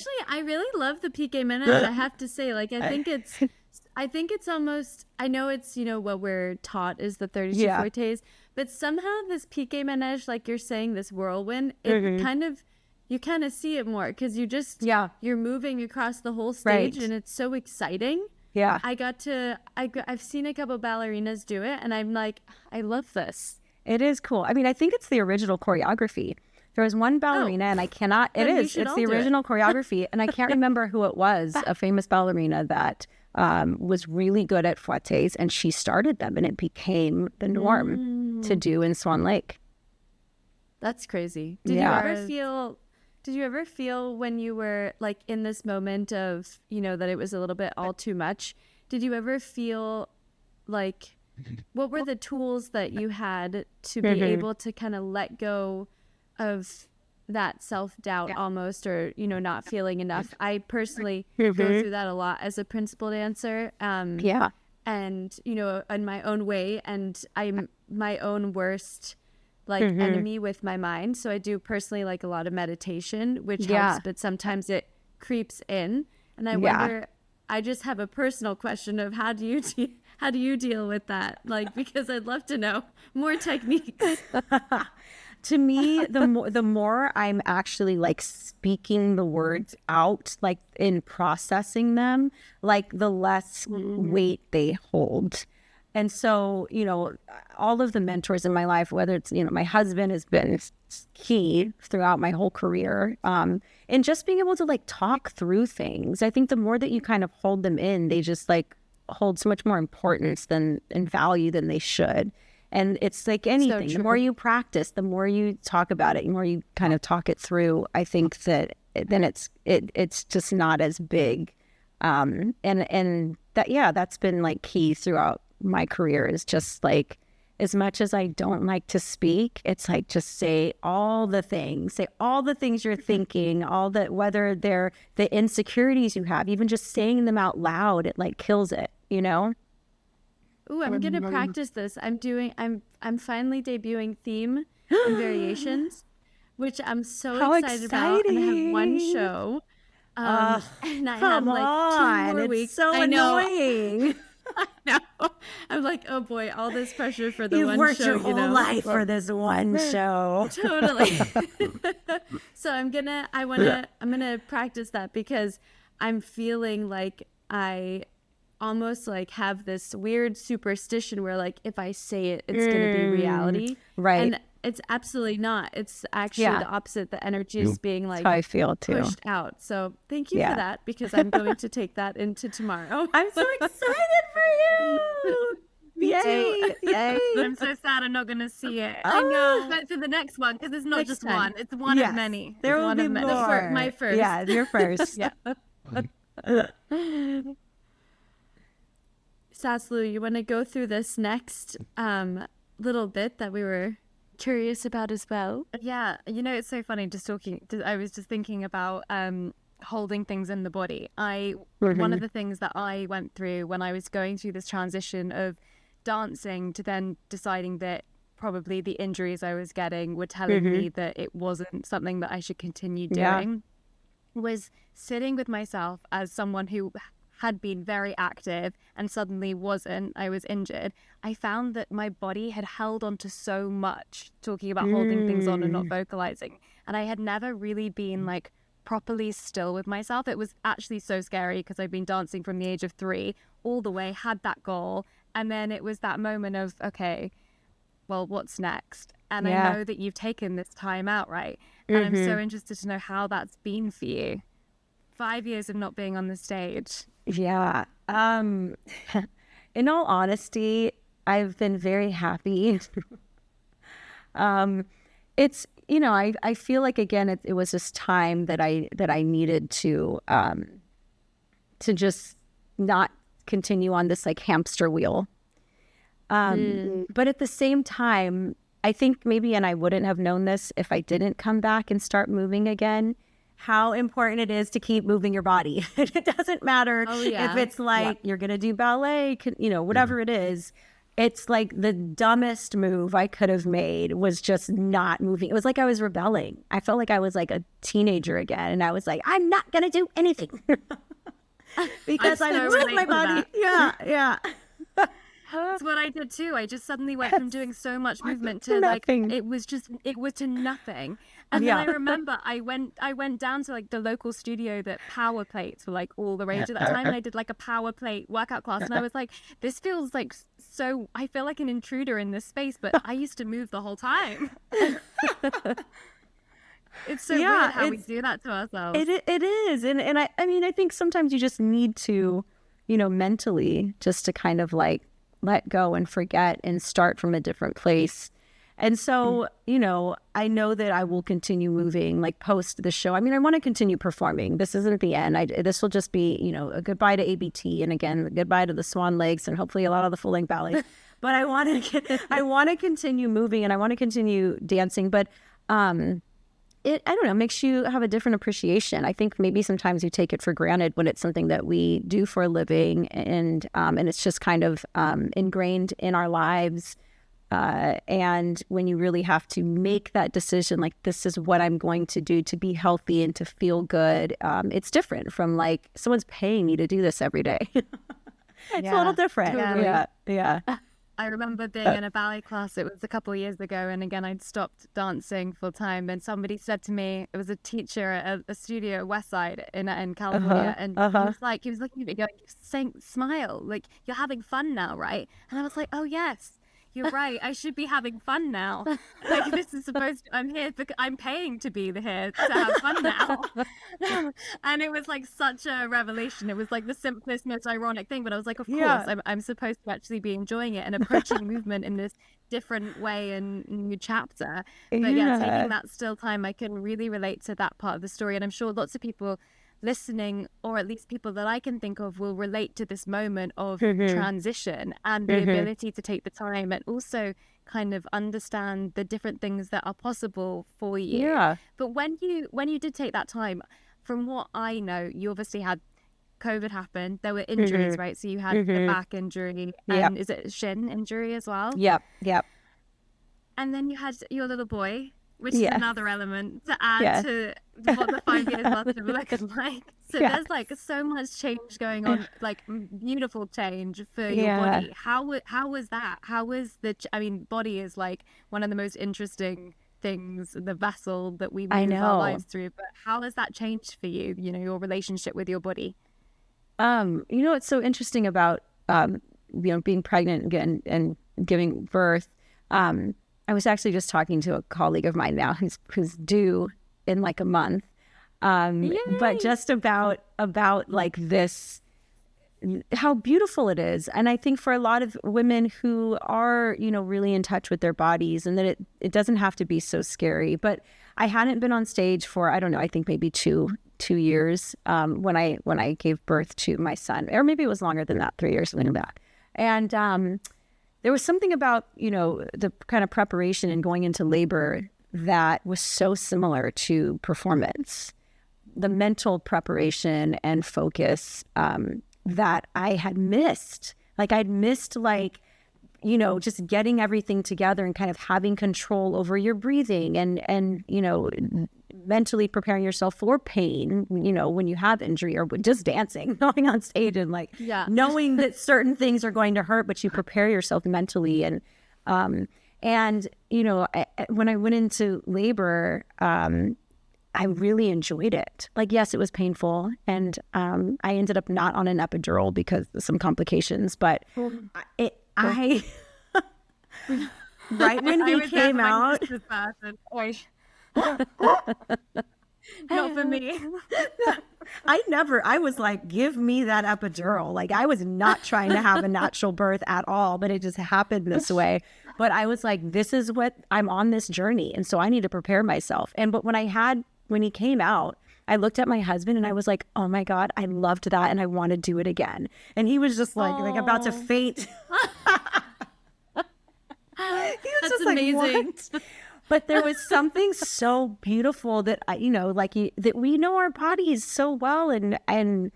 really love the piqué menage. I have to say, like, I think it's almost, I know it's, you know, what we're taught is the 32 fouettes, but somehow this piqué menage, like you're saying, this whirlwind, it kind of, you kind of see it more because you just, you're moving across the whole stage and it's so exciting.
Yeah.
I've seen a couple ballerinas do it and I'm like, I love this.
It is cool. I mean, I think it's the original choreography. There was one ballerina and I cannot, it's the original choreography and I can't remember who it was, a famous ballerina that was really good at fouettes, and she started them and it became the norm to do in Swan Lake.
That's crazy. Did you ever feel when you were like in this moment of, you know, that it was a little bit all too much? did you ever feel like, what were the tools that you had to be able to kind of let go of that self-doubt almost, or, you know, not feeling enough? I personally go through that a lot as a principal dancer. And, you know, in my own way, and I'm my own worst like enemy with my mind. So I do personally like a lot of meditation, which helps, but sometimes it creeps in. And I wonder, I just have a personal question of how do you deal with that? Like, because I'd love to know more techniques.
To me, the more I'm actually like speaking the words out, like in processing them, like the less weight they hold. And so, you know, all of the mentors in my life, whether it's, you know, my husband has been key throughout my whole career. And just being able to like talk through things. I think the more that you kind of hold them in, they just like hold so much more importance and value than they should. And it's like anything, the more you practice, the more you talk about it, the more you kind of talk it through, I think that then it's just not as big. And that, that's been like key throughout my career, is just like, as much as I don't like to speak, it's like, just say all the things you're thinking, whether they're the insecurities you have, even just saying them out loud, it like kills it, you know?
Ooh, I'm gonna practice this. I'm finally debuting theme and variations, which I'm so excited about. And I have one show. And I have like 2 more weeks.
It's so annoying.
I know. I'm like, oh boy, all this pressure for the
You've
one
worked
show.
your whole life for this one show.
Totally. So I'm gonna practice that, because I'm feeling like I almost like have this weird superstition where like if I say it, it's gonna be reality.
Right.
And it's absolutely not. It's actually the opposite. The energy is being like,
that's how I feel too,
pushed out. So thank you for that, because I'm going to take that into tomorrow.
I'm so excited for you. Yay.
I'm so sad I'm not going to see it.
I know.
But for the next one, because it's not
Next
just
time.
one. It's one of many.
There
It's
will
one
be
of many.
more.
My first.
Yeah, your first.
Saslu, you want to go through this next little bit that we were curious about as well?
Yeah, you know, it's so funny I was just thinking about holding things in the body. One of the things that I went through when I was going through this transition of dancing to then deciding that probably the injuries I was getting were telling me that it wasn't something that I should continue doing, was sitting with myself as someone who had been very active and suddenly wasn't. I was injured. I found that my body had held on to so much, talking about holding things on and not vocalizing. And I had never really been like properly still with myself. It was actually so scary, because I've been dancing from the age of 3 all the way, had that goal. And then it was that moment of, okay, well, what's next? And I know that you've taken this time out, right? And I'm so interested to know how that's been for you. 5 years of not being on the stage.
Yeah. In all honesty, I've been very happy. It's, you know, I feel like, again, it was just time that I needed to just not continue on this like hamster wheel. But at the same time, I think maybe, and I wouldn't have known this if I didn't come back and start moving again, how important it is to keep moving your body. It doesn't matter if it's like you're going to do ballet, you know, whatever it is. It's like the dumbest move I could have made was just not moving. It was like I was rebelling. I felt like I was like a teenager again. And I was like, I'm not going to do anything. Because I moved my body. Yeah.
That's what I did too. I just suddenly went from doing so much movement to
nothing.
like, it was to nothing. And then I remember I went down to like the local studio that power plates were like all the rage at that time. And I did like a power plate workout class. And I was like, this feels like so, I feel like an intruder in this space, but I used to move the whole time. It's so weird how we do that to ourselves.
It is. And I mean, I think sometimes you just need to, you know, mentally just to kind of like let go and forget and start from a different place. And so, I know that I will continue moving, like post the show. I mean, I want to continue performing. This isn't the end. This will just be, a goodbye to ABT, and again, goodbye to the Swan Lakes, and hopefully a lot of the full length ballet. But I want to continue moving, and I want to continue dancing. But I don't know, makes you have a different appreciation. I think maybe sometimes you take it for granted when it's something that we do for a living, and it's just kind of ingrained in our lives. And when you really have to make that decision, like, this is what I'm going to do to be healthy and to feel good, it's different from like someone's paying me to do this every day. It's a little different.
Totally.
Yeah.
I remember being in a ballet class, it was a couple of years ago, and again, I'd stopped dancing full time, and somebody said to me, it was a teacher at a studio at Westside in California, and he was looking at me going, saying, smile, like, you're having fun now, right? And I was like, oh yes, you're right, I should be having fun now. Like, this is supposed to, I'm here because I'm paying to be here to have fun now. And it was like such a revelation. It was like the simplest, most ironic thing, but I was like, of course, I'm supposed to actually be enjoying it and approaching movement in this different way and new chapter. But taking that still time, I can really relate to that part of the story. And I'm sure lots of people listening, or at least people that I can think of, will relate to this moment of transition and the ability to take the time and also kind of understand the different things that are possible for you.
Yeah.
But when you did take that time, from what I know, you obviously had COVID happen. There were injuries, right? So you had the back injury, and is it shin injury as well?
Yep.
And then you had your little boy, which is another element to add to what the 5 years must have looked like. So there's like so much change going on, like beautiful change for your body. How was that? How was body is like one of the most interesting things, the vessel that we move our lives through. But how has that changed for you, your relationship with your body?
What's so interesting about, being pregnant again and giving birth. I was actually just talking to a colleague of mine now who's due in like a month. But just about like this, how beautiful it is. And I think for a lot of women who are, really in touch with their bodies, and that it doesn't have to be so scary. But I hadn't been on stage for, I don't know, I think maybe two years when I gave birth to my son, or maybe it was longer than that, 3 years, something like that. And there was something about, the kind of preparation and going into labor that was so similar to performance. The mental preparation and focus that I had missed. Like, I'd missed, just getting everything together and kind of having control over your breathing and mentally preparing yourself for pain, when you have injury, or just dancing, going on stage and knowing that certain things are going to hurt, but you prepare yourself mentally. And when I went into labor, I really enjoyed it. Like, yes, it was painful, and I ended up not on an epidural because of some complications, but right when he came out,
not for me.
I was like, give me that epidural. Like, I was not trying to have a natural birth at all, but it just happened this way. But I was like, this is what I'm on this journey. And so I need to prepare myself. But when he came out, I looked at my husband and I was like, oh my God, I loved that. And I want to do it again. And he was just like about to faint. He was
That's
just
amazing.
What? But there was something so beautiful that that we know our bodies so well, and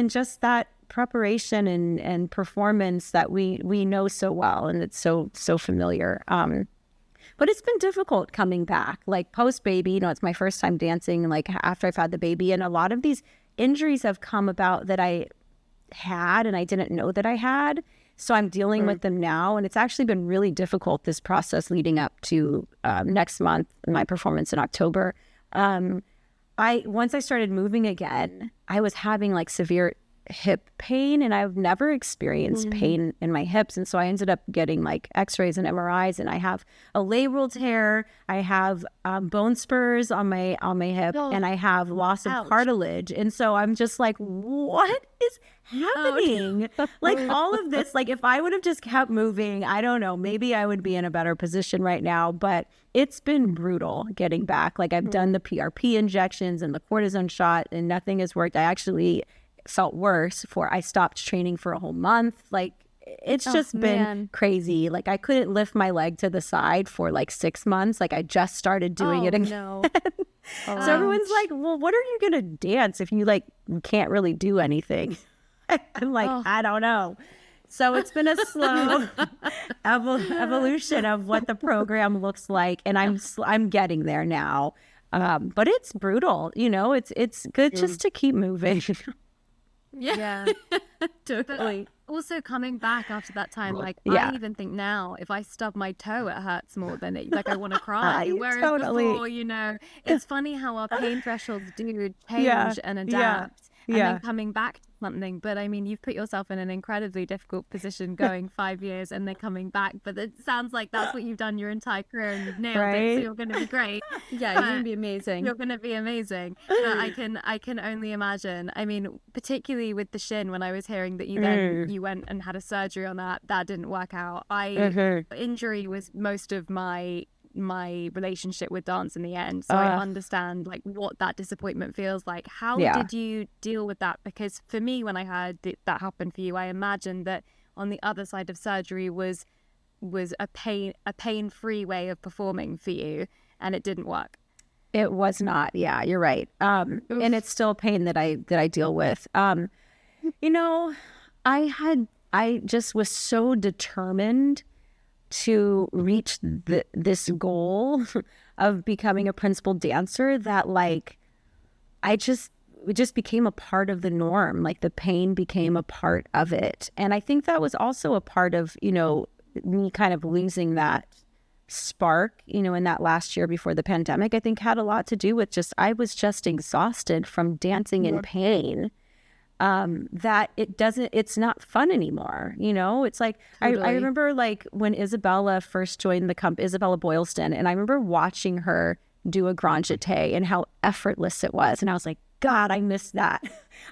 just that preparation and performance that we know so well, and it's so familiar. But it's been difficult coming back, like post baby. It's my first time dancing, like after I've had the baby, and a lot of these injuries have come about that I had and I didn't know that I had. So I'm dealing with them now, and it's actually been really difficult, this process leading up to next month, my performance in October. Once I started moving again, I was having like severe hip pain, and I've never experienced pain in my hips. And so I ended up getting like x-rays and MRIs, and I have a labral tear. I have bone spurs on my hip, and I have loss of cartilage. And so I'm just like, what is happening? Like all of this, like if I would have just kept moving, I don't know, maybe I would be in a better position right now. But it's been brutal getting back. Like I've done the PRP injections and the cortisone shot, and nothing has worked. I actually felt worse for I stopped training for a whole month. Like it's just been crazy. Like I couldn't lift my leg to the side for like 6 months. Like I just started doing it again.
No.
So everyone's like, well, what are you gonna dance if you like can't really do anything? I'm like, I don't know. So it's been a slow evolution of what the program looks like, and I'm getting there now. But it's brutal, you know. It's good just to keep moving.
Yeah.
Totally.
But also coming back after that time, like
Yeah.
I even think now if I stub my toe, it hurts more than it. Like I want to cry. Whereas
Totally.
before, you know, it's funny how our pain thresholds do change and adapt. And then coming back to something. But I mean, you've put yourself in an incredibly difficult position going 5 years and then coming back. But it sounds like that's what you've done your entire career and you've nailed it. So you're going to be great.
Yeah, you're gonna be amazing.
You're going to be amazing. But I can only imagine. I mean, particularly with the shin, when I was hearing that you then you went and had a surgery on that didn't work out. Injury was most of my relationship with dance in the end, so I understand like what that disappointment feels like. How did you deal with that? Because for me, when I heard that happened for you, I imagined that on the other side of surgery was a pain-free way of performing for you, and it didn't work.
It was not. Yeah, you're right. And it's still pain that I deal with. You know, I just was so determined to reach this goal of becoming a principal dancer that like it just became a part of the norm. Like the pain became a part of it. And I think that was also a part of, you know, me kind of losing that spark, you know, in that last year before the pandemic. I think had a lot to do with just I was just exhausted from dancing in pain. That it's not fun anymore, you know. It's like
Totally.
I remember like when Isabella first joined the company, Isabella Boylston, and I remember watching her do a grand jeté and how effortless it was, and I was like, God, I miss that.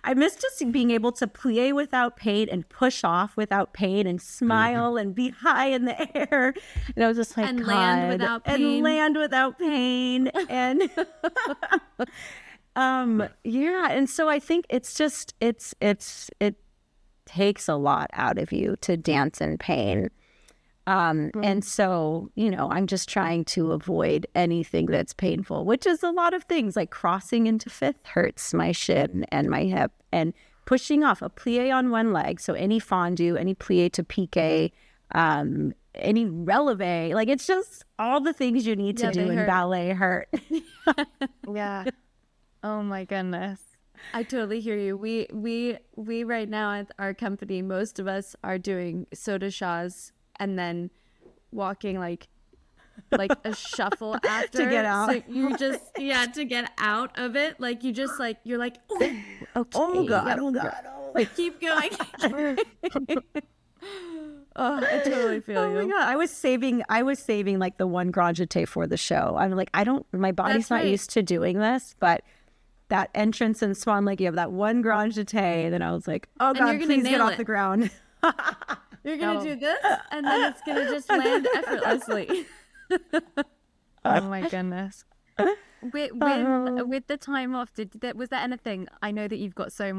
I miss just being able to plie without pain and push off without pain and smile and be high in the air. And I was just like,
And
God,
land without pain.
and land without pain, and yeah. And so I think it's just it takes a lot out of you to dance in pain. And so, you know, I'm just trying to avoid anything that's painful, which is a lot of things like crossing into fifth hurts my shin and my hip, and pushing off a plie on one leg. So any fondue, any plie to pique, any releve, like it's just all the things you need to do in ballet hurt.
Yeah. Oh my goodness.
I totally hear you. We right now at our company, most of us are doing soda shas and then walking like a shuffle after
to get out.
So you just to get out of it. Like you just like you're like okay.
Oh God, oh God,
Like keep going. Oh, I totally feel you.
Oh my God. I was saving like the one grand jeté for the show. I'm like, my body's not used to doing this, but that entrance in Swan Lake, you have that one grand jeté, and then I was like, oh God, please get off the ground.
You're gonna do this, and then it's gonna just land effortlessly.
Oh my goodness. With the time off, was there anything? I know that you've got so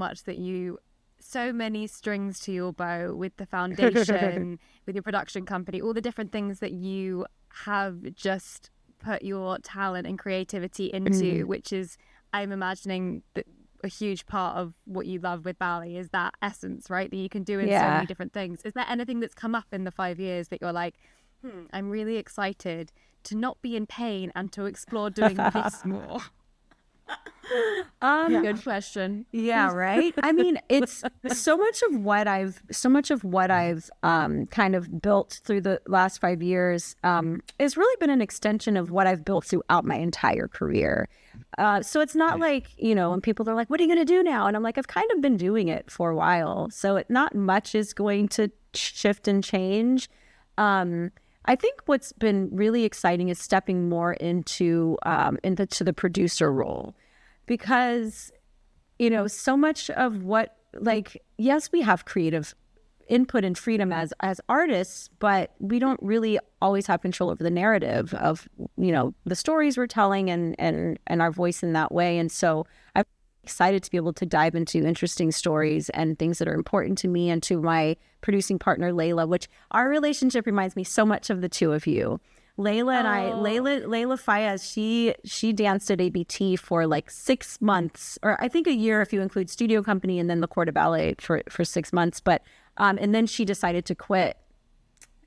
many strings to your bow with the foundation, with your production company, all the different things that you have just put your talent and creativity into, which is, I'm imagining that a huge part of what you love with ballet is that essence, right? That you can do in so many different things. Is there anything that's come up in the 5 years that you're like, I'm really excited to not be in pain and to explore doing this more?
Good question.
Yeah, right. I mean, it's so much of what I've kind of built through the last 5 years has really been an extension of what I've built throughout my entire career. So it's not like, when people are like, what are you going to do now? And I'm like, I've kind of been doing it for a while. So not much is going to shift and change. I think what's been really exciting is stepping more into the producer role. Because, so much of what, yes, we have creative input and freedom as artists, but we don't really always have control over the narrative of, the stories we're telling and our voice in that way. And so I'm excited to be able to dive into interesting stories and things that are important to me and to my producing partner, Layla, which our relationship reminds me so much of the two of you. Layla Fayez, she danced at ABT for 6 months, or I think a year if you include studio company and then the Corps de Ballet for 6 months. But and then she decided to quit,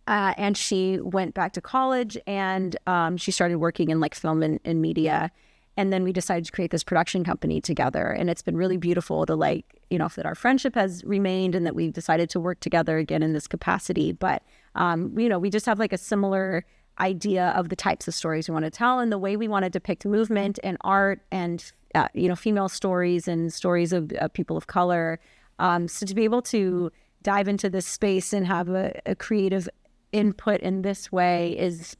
and she went back to college and she started working in film and media. And then we decided to create this production company together, and it's been really beautiful to that our friendship has remained and that we've decided to work together again in this capacity. But we just have a similar idea of the types of stories we want to tell and the way we want to depict movement and art and female stories and stories of people of color. So to be able to dive into this space and have a creative input in this way is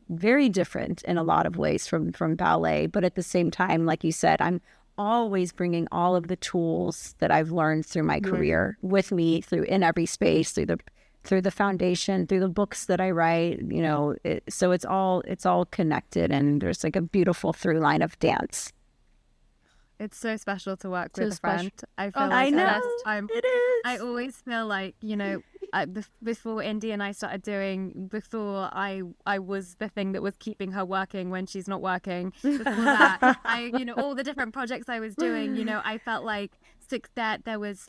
very different in a lot of ways from ballet. But at the same time, like you said, I'm always bringing all of the tools that I've learned through my career with me in every space, through the foundation, through the books that I write, so it's all connected, and there's a beautiful through line of dance.
It's so special to work with a friend. I feel
I know it is.
I always feel like, before Indy and I started before I was the thing that was keeping her working when she's not working. Before that, all the different projects I was doing, I felt like that there was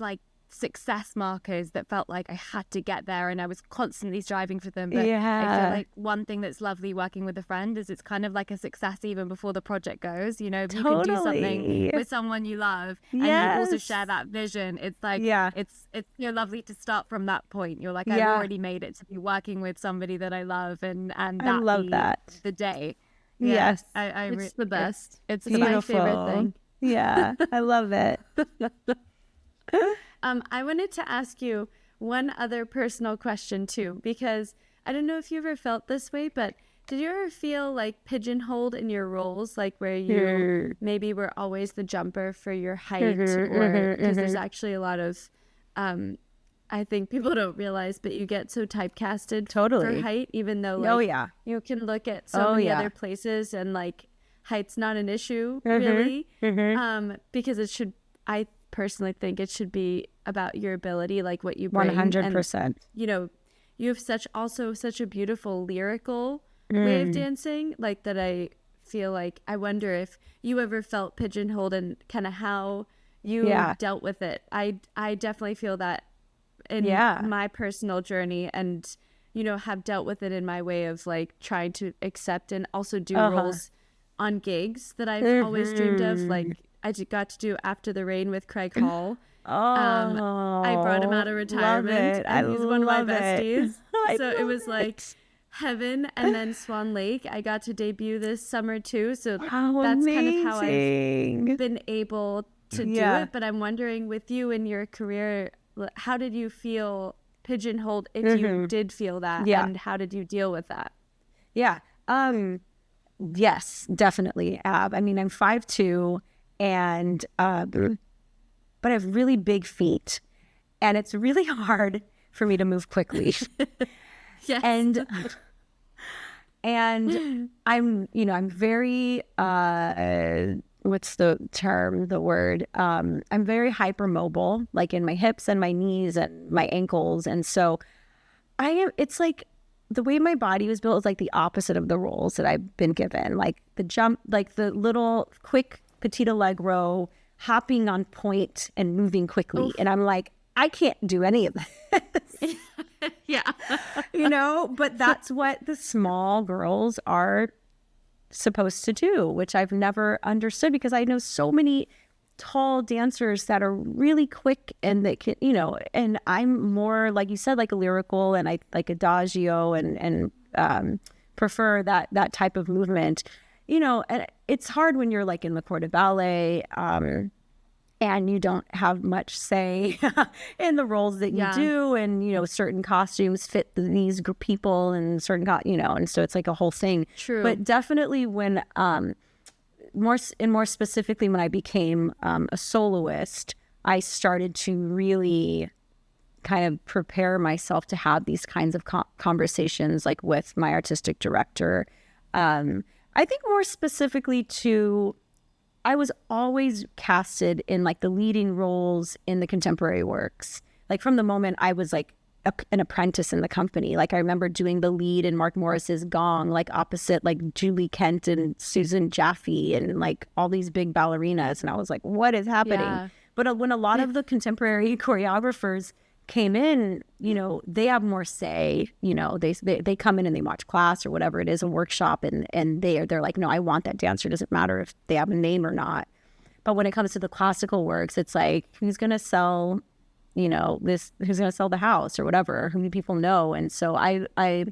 success markers that felt like I had to get there, and I was constantly striving for them. But I feel like one thing that's lovely working with a friend is it's kind of like a success even before the project goes. You can do something with someone you love and you also share that vision. It's it's lovely to start from that point. You're like, I've already made it to be working with somebody that I love, and that
I love that
the day.
Yes,
it's the best. It's
beautiful.
My favorite thing.
Yeah, I love it.
I wanted to ask you one other personal question too, because I don't know if you ever felt this way, but did you ever feel pigeonholed in your roles, where you maybe were always the jumper for your height, or because there's actually a lot of, I think people don't realize, but you get so typecasted for height, even though you can look at so many other places and height's not an issue really, because I personally think it should be about your ability, what you bring.
100%.
And, you have such a beautiful lyrical way of dancing, that I feel I wonder if you ever felt pigeonholed and kind of how you dealt with it. I definitely feel that in my personal journey, and have dealt with it in my way of trying to accept and also do roles on gigs that I've always dreamed of. I got to do After the Rain with Craig Hall. I brought him out of retirement, and he's one of my besties. So it was heaven. And then Swan Lake, I got to debut this summer too. So that's kind of how I've been able to do it. But I'm wondering, with you in your career, how did you feel pigeonholed, if you did feel that, and how did you deal with that?
Yes, definitely, Ab. I mean, I'm 5'2", and but I have really big feet, and it's really hard for me to move quickly.
Yes.
And I'm very what's the term, the word? I'm very hypermobile, in my hips and my knees and my ankles, and so it's the way my body was built is the opposite of the roles that I've been given. The jump, the little quick petite allegro, hopping on point and moving quickly. Oof. And I'm I can't do any of this.
Yeah.
But that's what the small girls are supposed to do, which I've never understood, because I know so many tall dancers that are really quick and that can, and I'm more, like you said, like a lyrical, and I like adagio and prefer that type of movement, and it's hard when you're like in the corps de ballet, and you don't have much say in the roles that you do, and certain costumes fit these people and certain and so it's like a whole thing.
True.
But definitely when more specifically when I became a soloist, I started to really kind of prepare myself to have these kinds of conversations, like with my artistic director. I think more specifically to, I was always casted in like the leading roles in the contemporary works. Like from the moment I was like an apprentice in the company. Like I remember doing the lead in Mark Morris's Gong, like opposite like Julie Kent and Susan Jaffe and like all these big ballerinas. And I was like, what is happening?
Yeah.
But when a lot of the contemporary choreographers came in, they have more say. They come in and they watch class or whatever it is, a workshop, and they're like, no, I want that dancer. It doesn't matter if they have a name or not. But when it comes to the classical works, it's like, who's going to sell who's going to sell the house or whatever, who do people know? And so I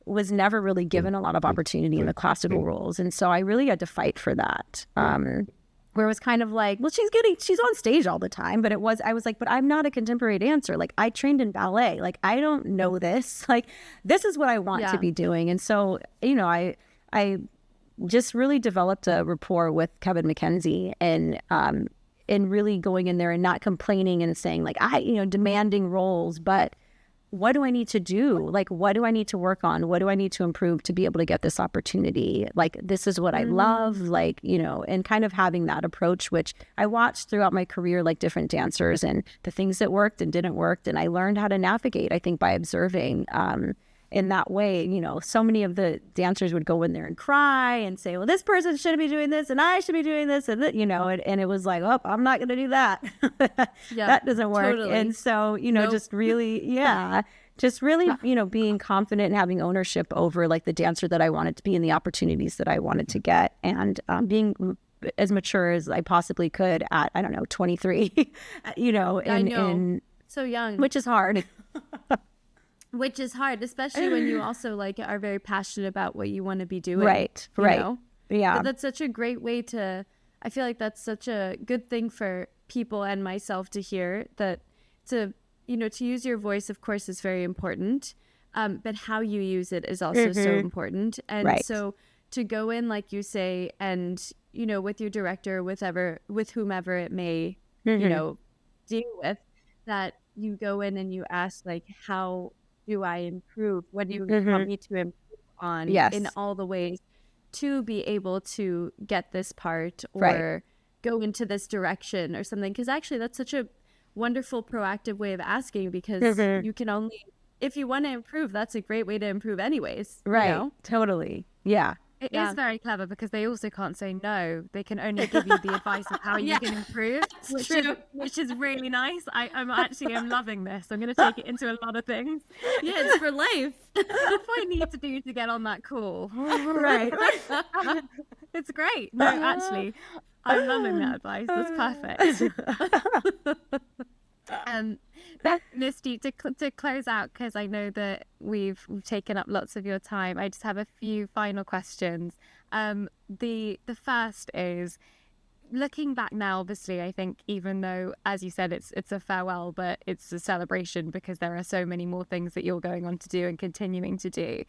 was never really given a lot of opportunity in the classical roles. And so I really had to fight for that. Where it was kind of like, well, she's on stage all the time, but I was like, but I'm not a contemporary dancer. Like I trained in ballet. Like I don't know this. Like this is what I want to be doing. And so, I just really developed a rapport with Kevin McKenzie, and really going in there and not complaining and saying like, demanding roles, but what do I need to do? Like, what do I need to work on? What do I need to improve to be able to get this opportunity? Like, this is what I love, like, and kind of having that approach, which I watched throughout my career, like different dancers and the things that worked and didn't work. And I learned how to navigate, I think, by observing, in that way. So many of the dancers would go in there and cry and say, well, this person shouldn't be doing this and I should be doing this, and and it was like, oh, I'm not going to do that. That doesn't work. Totally. And so, just really, being confident and having ownership over like the dancer that I wanted to be and the opportunities that I wanted to get, and being as mature as I possibly could at, 23, and
so young,
which is hard.
Which is hard, especially when you also like are very passionate about what you want to be doing.
Right. Yeah.
But that's such a great way I feel like that's such a good thing for people and myself to hear, that to use your voice, of course, is very important. But how you use it is also so important. And so to go in, like you say, and, with your director, with whomever it may, deal with, that you go in and you ask, like, how do I improve? What do you want me to improve on in all the ways to be able to get this part or go into this direction or something? Because actually that's such a wonderful proactive way of asking, because you can only, if you want to improve, that's a great way to improve anyways.
Right. Totally. Yeah.
It is very clever, because they also can't say no. They can only give you the advice of how you can improve, which is really nice. I'm loving this. I'm going to take it into a lot of things.
Yeah, it's for life.
What do I need to do to get on that call?
Right.
It's great. No, actually, I'm loving that advice. That's perfect. Misty, to close out, because I know that we've taken up lots of your time, I just have a few final questions. The first is, looking back now, obviously, I think even though, as you said, it's a farewell, but it's a celebration, because there are so many more things that you're going on to do and continuing to do.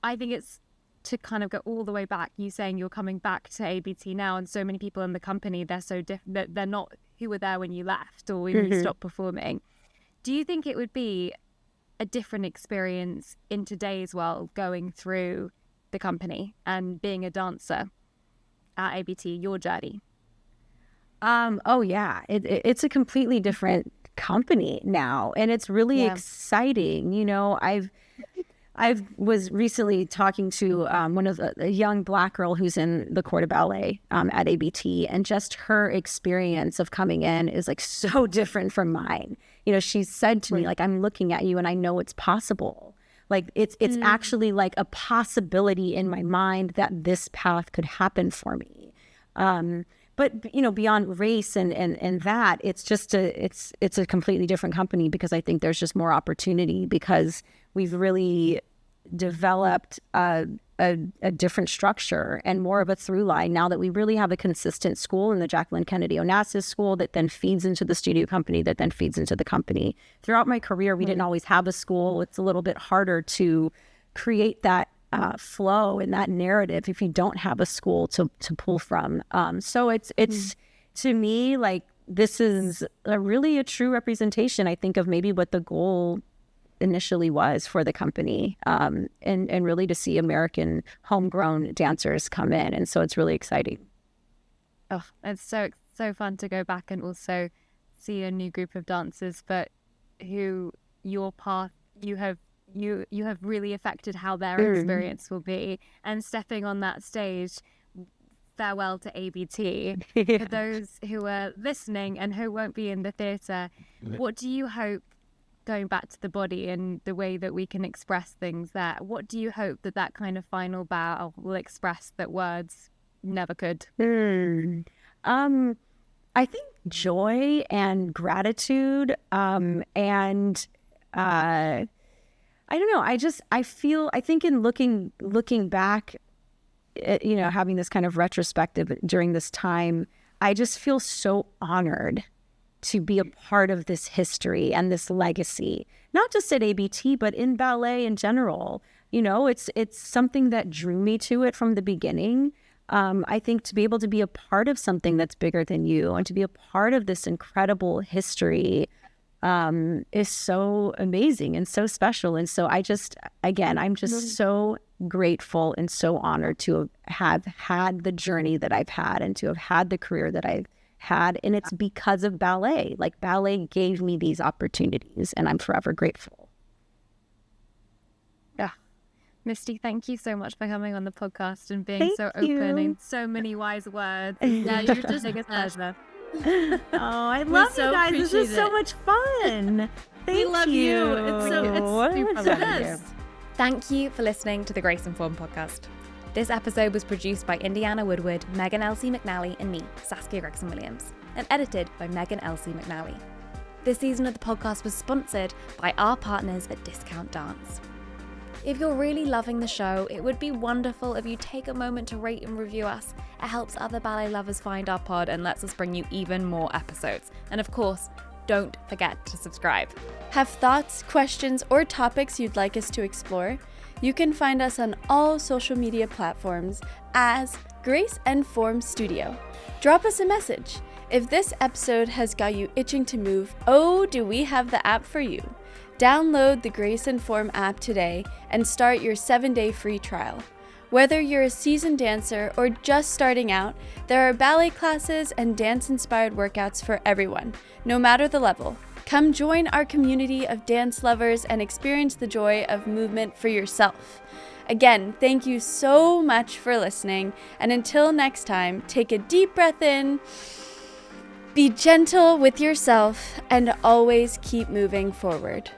I think it's to kind of go all the way back, you saying you're coming back to ABT now, and so many people in the company, they're so different, they're not who were there when you left or when you stopped performing. Do you think it would be a different experience in today's world going through the company and being a dancer at ABT, your journey?
Oh yeah, it's a completely different company now, and it's really exciting. I was recently talking to one of a young Black girl who's in the corps de ballet at ABT, and just her experience of coming in is like so different from mine. She said to me, like, I'm looking at you and I know it's possible. Like it's actually like a possibility in my mind that this path could happen for me. But you know, beyond race and that, it's just it's a completely different company, because I think there's just more opportunity, because we've really developed a different structure and more of a through line now that we really have a consistent school in the Jacqueline Kennedy Onassis School that then feeds into the studio company, that then feeds into the company. Throughout my career, we didn't always have a school. It's a little bit harder to create that flow and that narrative if you don't have a school to pull from. So it's to me, like, this is a true representation, I think, of maybe what the goal initially was for the company, and really to see American homegrown dancers come in. And so it's really exciting.
Oh, it's so fun to go back and also see a new group of dancers, but who your path, you have really affected how their experience will be. And stepping on that stage, farewell to ABT. For those who are listening and who won't be in the theatre, what do you hope, going back to the body and the way that we can express things there, what do you hope that kind of final bow will express that words never could?
I think joy and gratitude, and I don't know. I think in looking back, you know, having this kind of retrospective during this time, I just feel so honored to be a part of this history and this legacy, not just at ABT, but in ballet in general. You know, it's something that drew me to it from the beginning. I think to be able to be a part of something that's bigger than you and to be a part of this incredible history is so amazing and so special. And so I'm just so grateful and so honored to have had the journey that I've had and to have had the career that I've had. And it's because of ballet. Like, ballet gave me these opportunities, and I'm forever grateful.
Yeah. Misty, thank you so much for coming on the podcast and being so open and so many wise words.
Yeah, you're just a
pleasure.
Oh, I love you guys. This is so much fun.
We love you. It's
Super
yes.
Thank you for listening to the Grace and Form podcast. This episode was produced by Indiana Woodward, Megan Elsie McNally, and me, Saskia Gregson-Williams, and edited by Megan Elsie McNally. This season of the podcast was sponsored by our partners at Discount Dance. If you're really loving the show, it would be wonderful if you take a moment to rate and review us. It helps other ballet lovers find our pod and lets us bring you even more episodes. And of course, don't forget to subscribe.
Have thoughts, questions, or topics you'd like us to explore? You can find us on all social media platforms as Grace and Form Studio. Drop us a message. If this episode has got you itching to move, oh, do we have the app for you. Download the Grace and Form app today and start your 7-day free trial. Whether you're a seasoned dancer or just starting out, there are ballet classes and dance-inspired workouts for everyone, no matter the level. Come join our community of dance lovers and experience the joy of movement for yourself. Again, thank you so much for listening, and until next time, take a deep breath in, be gentle with yourself, and always keep moving forward.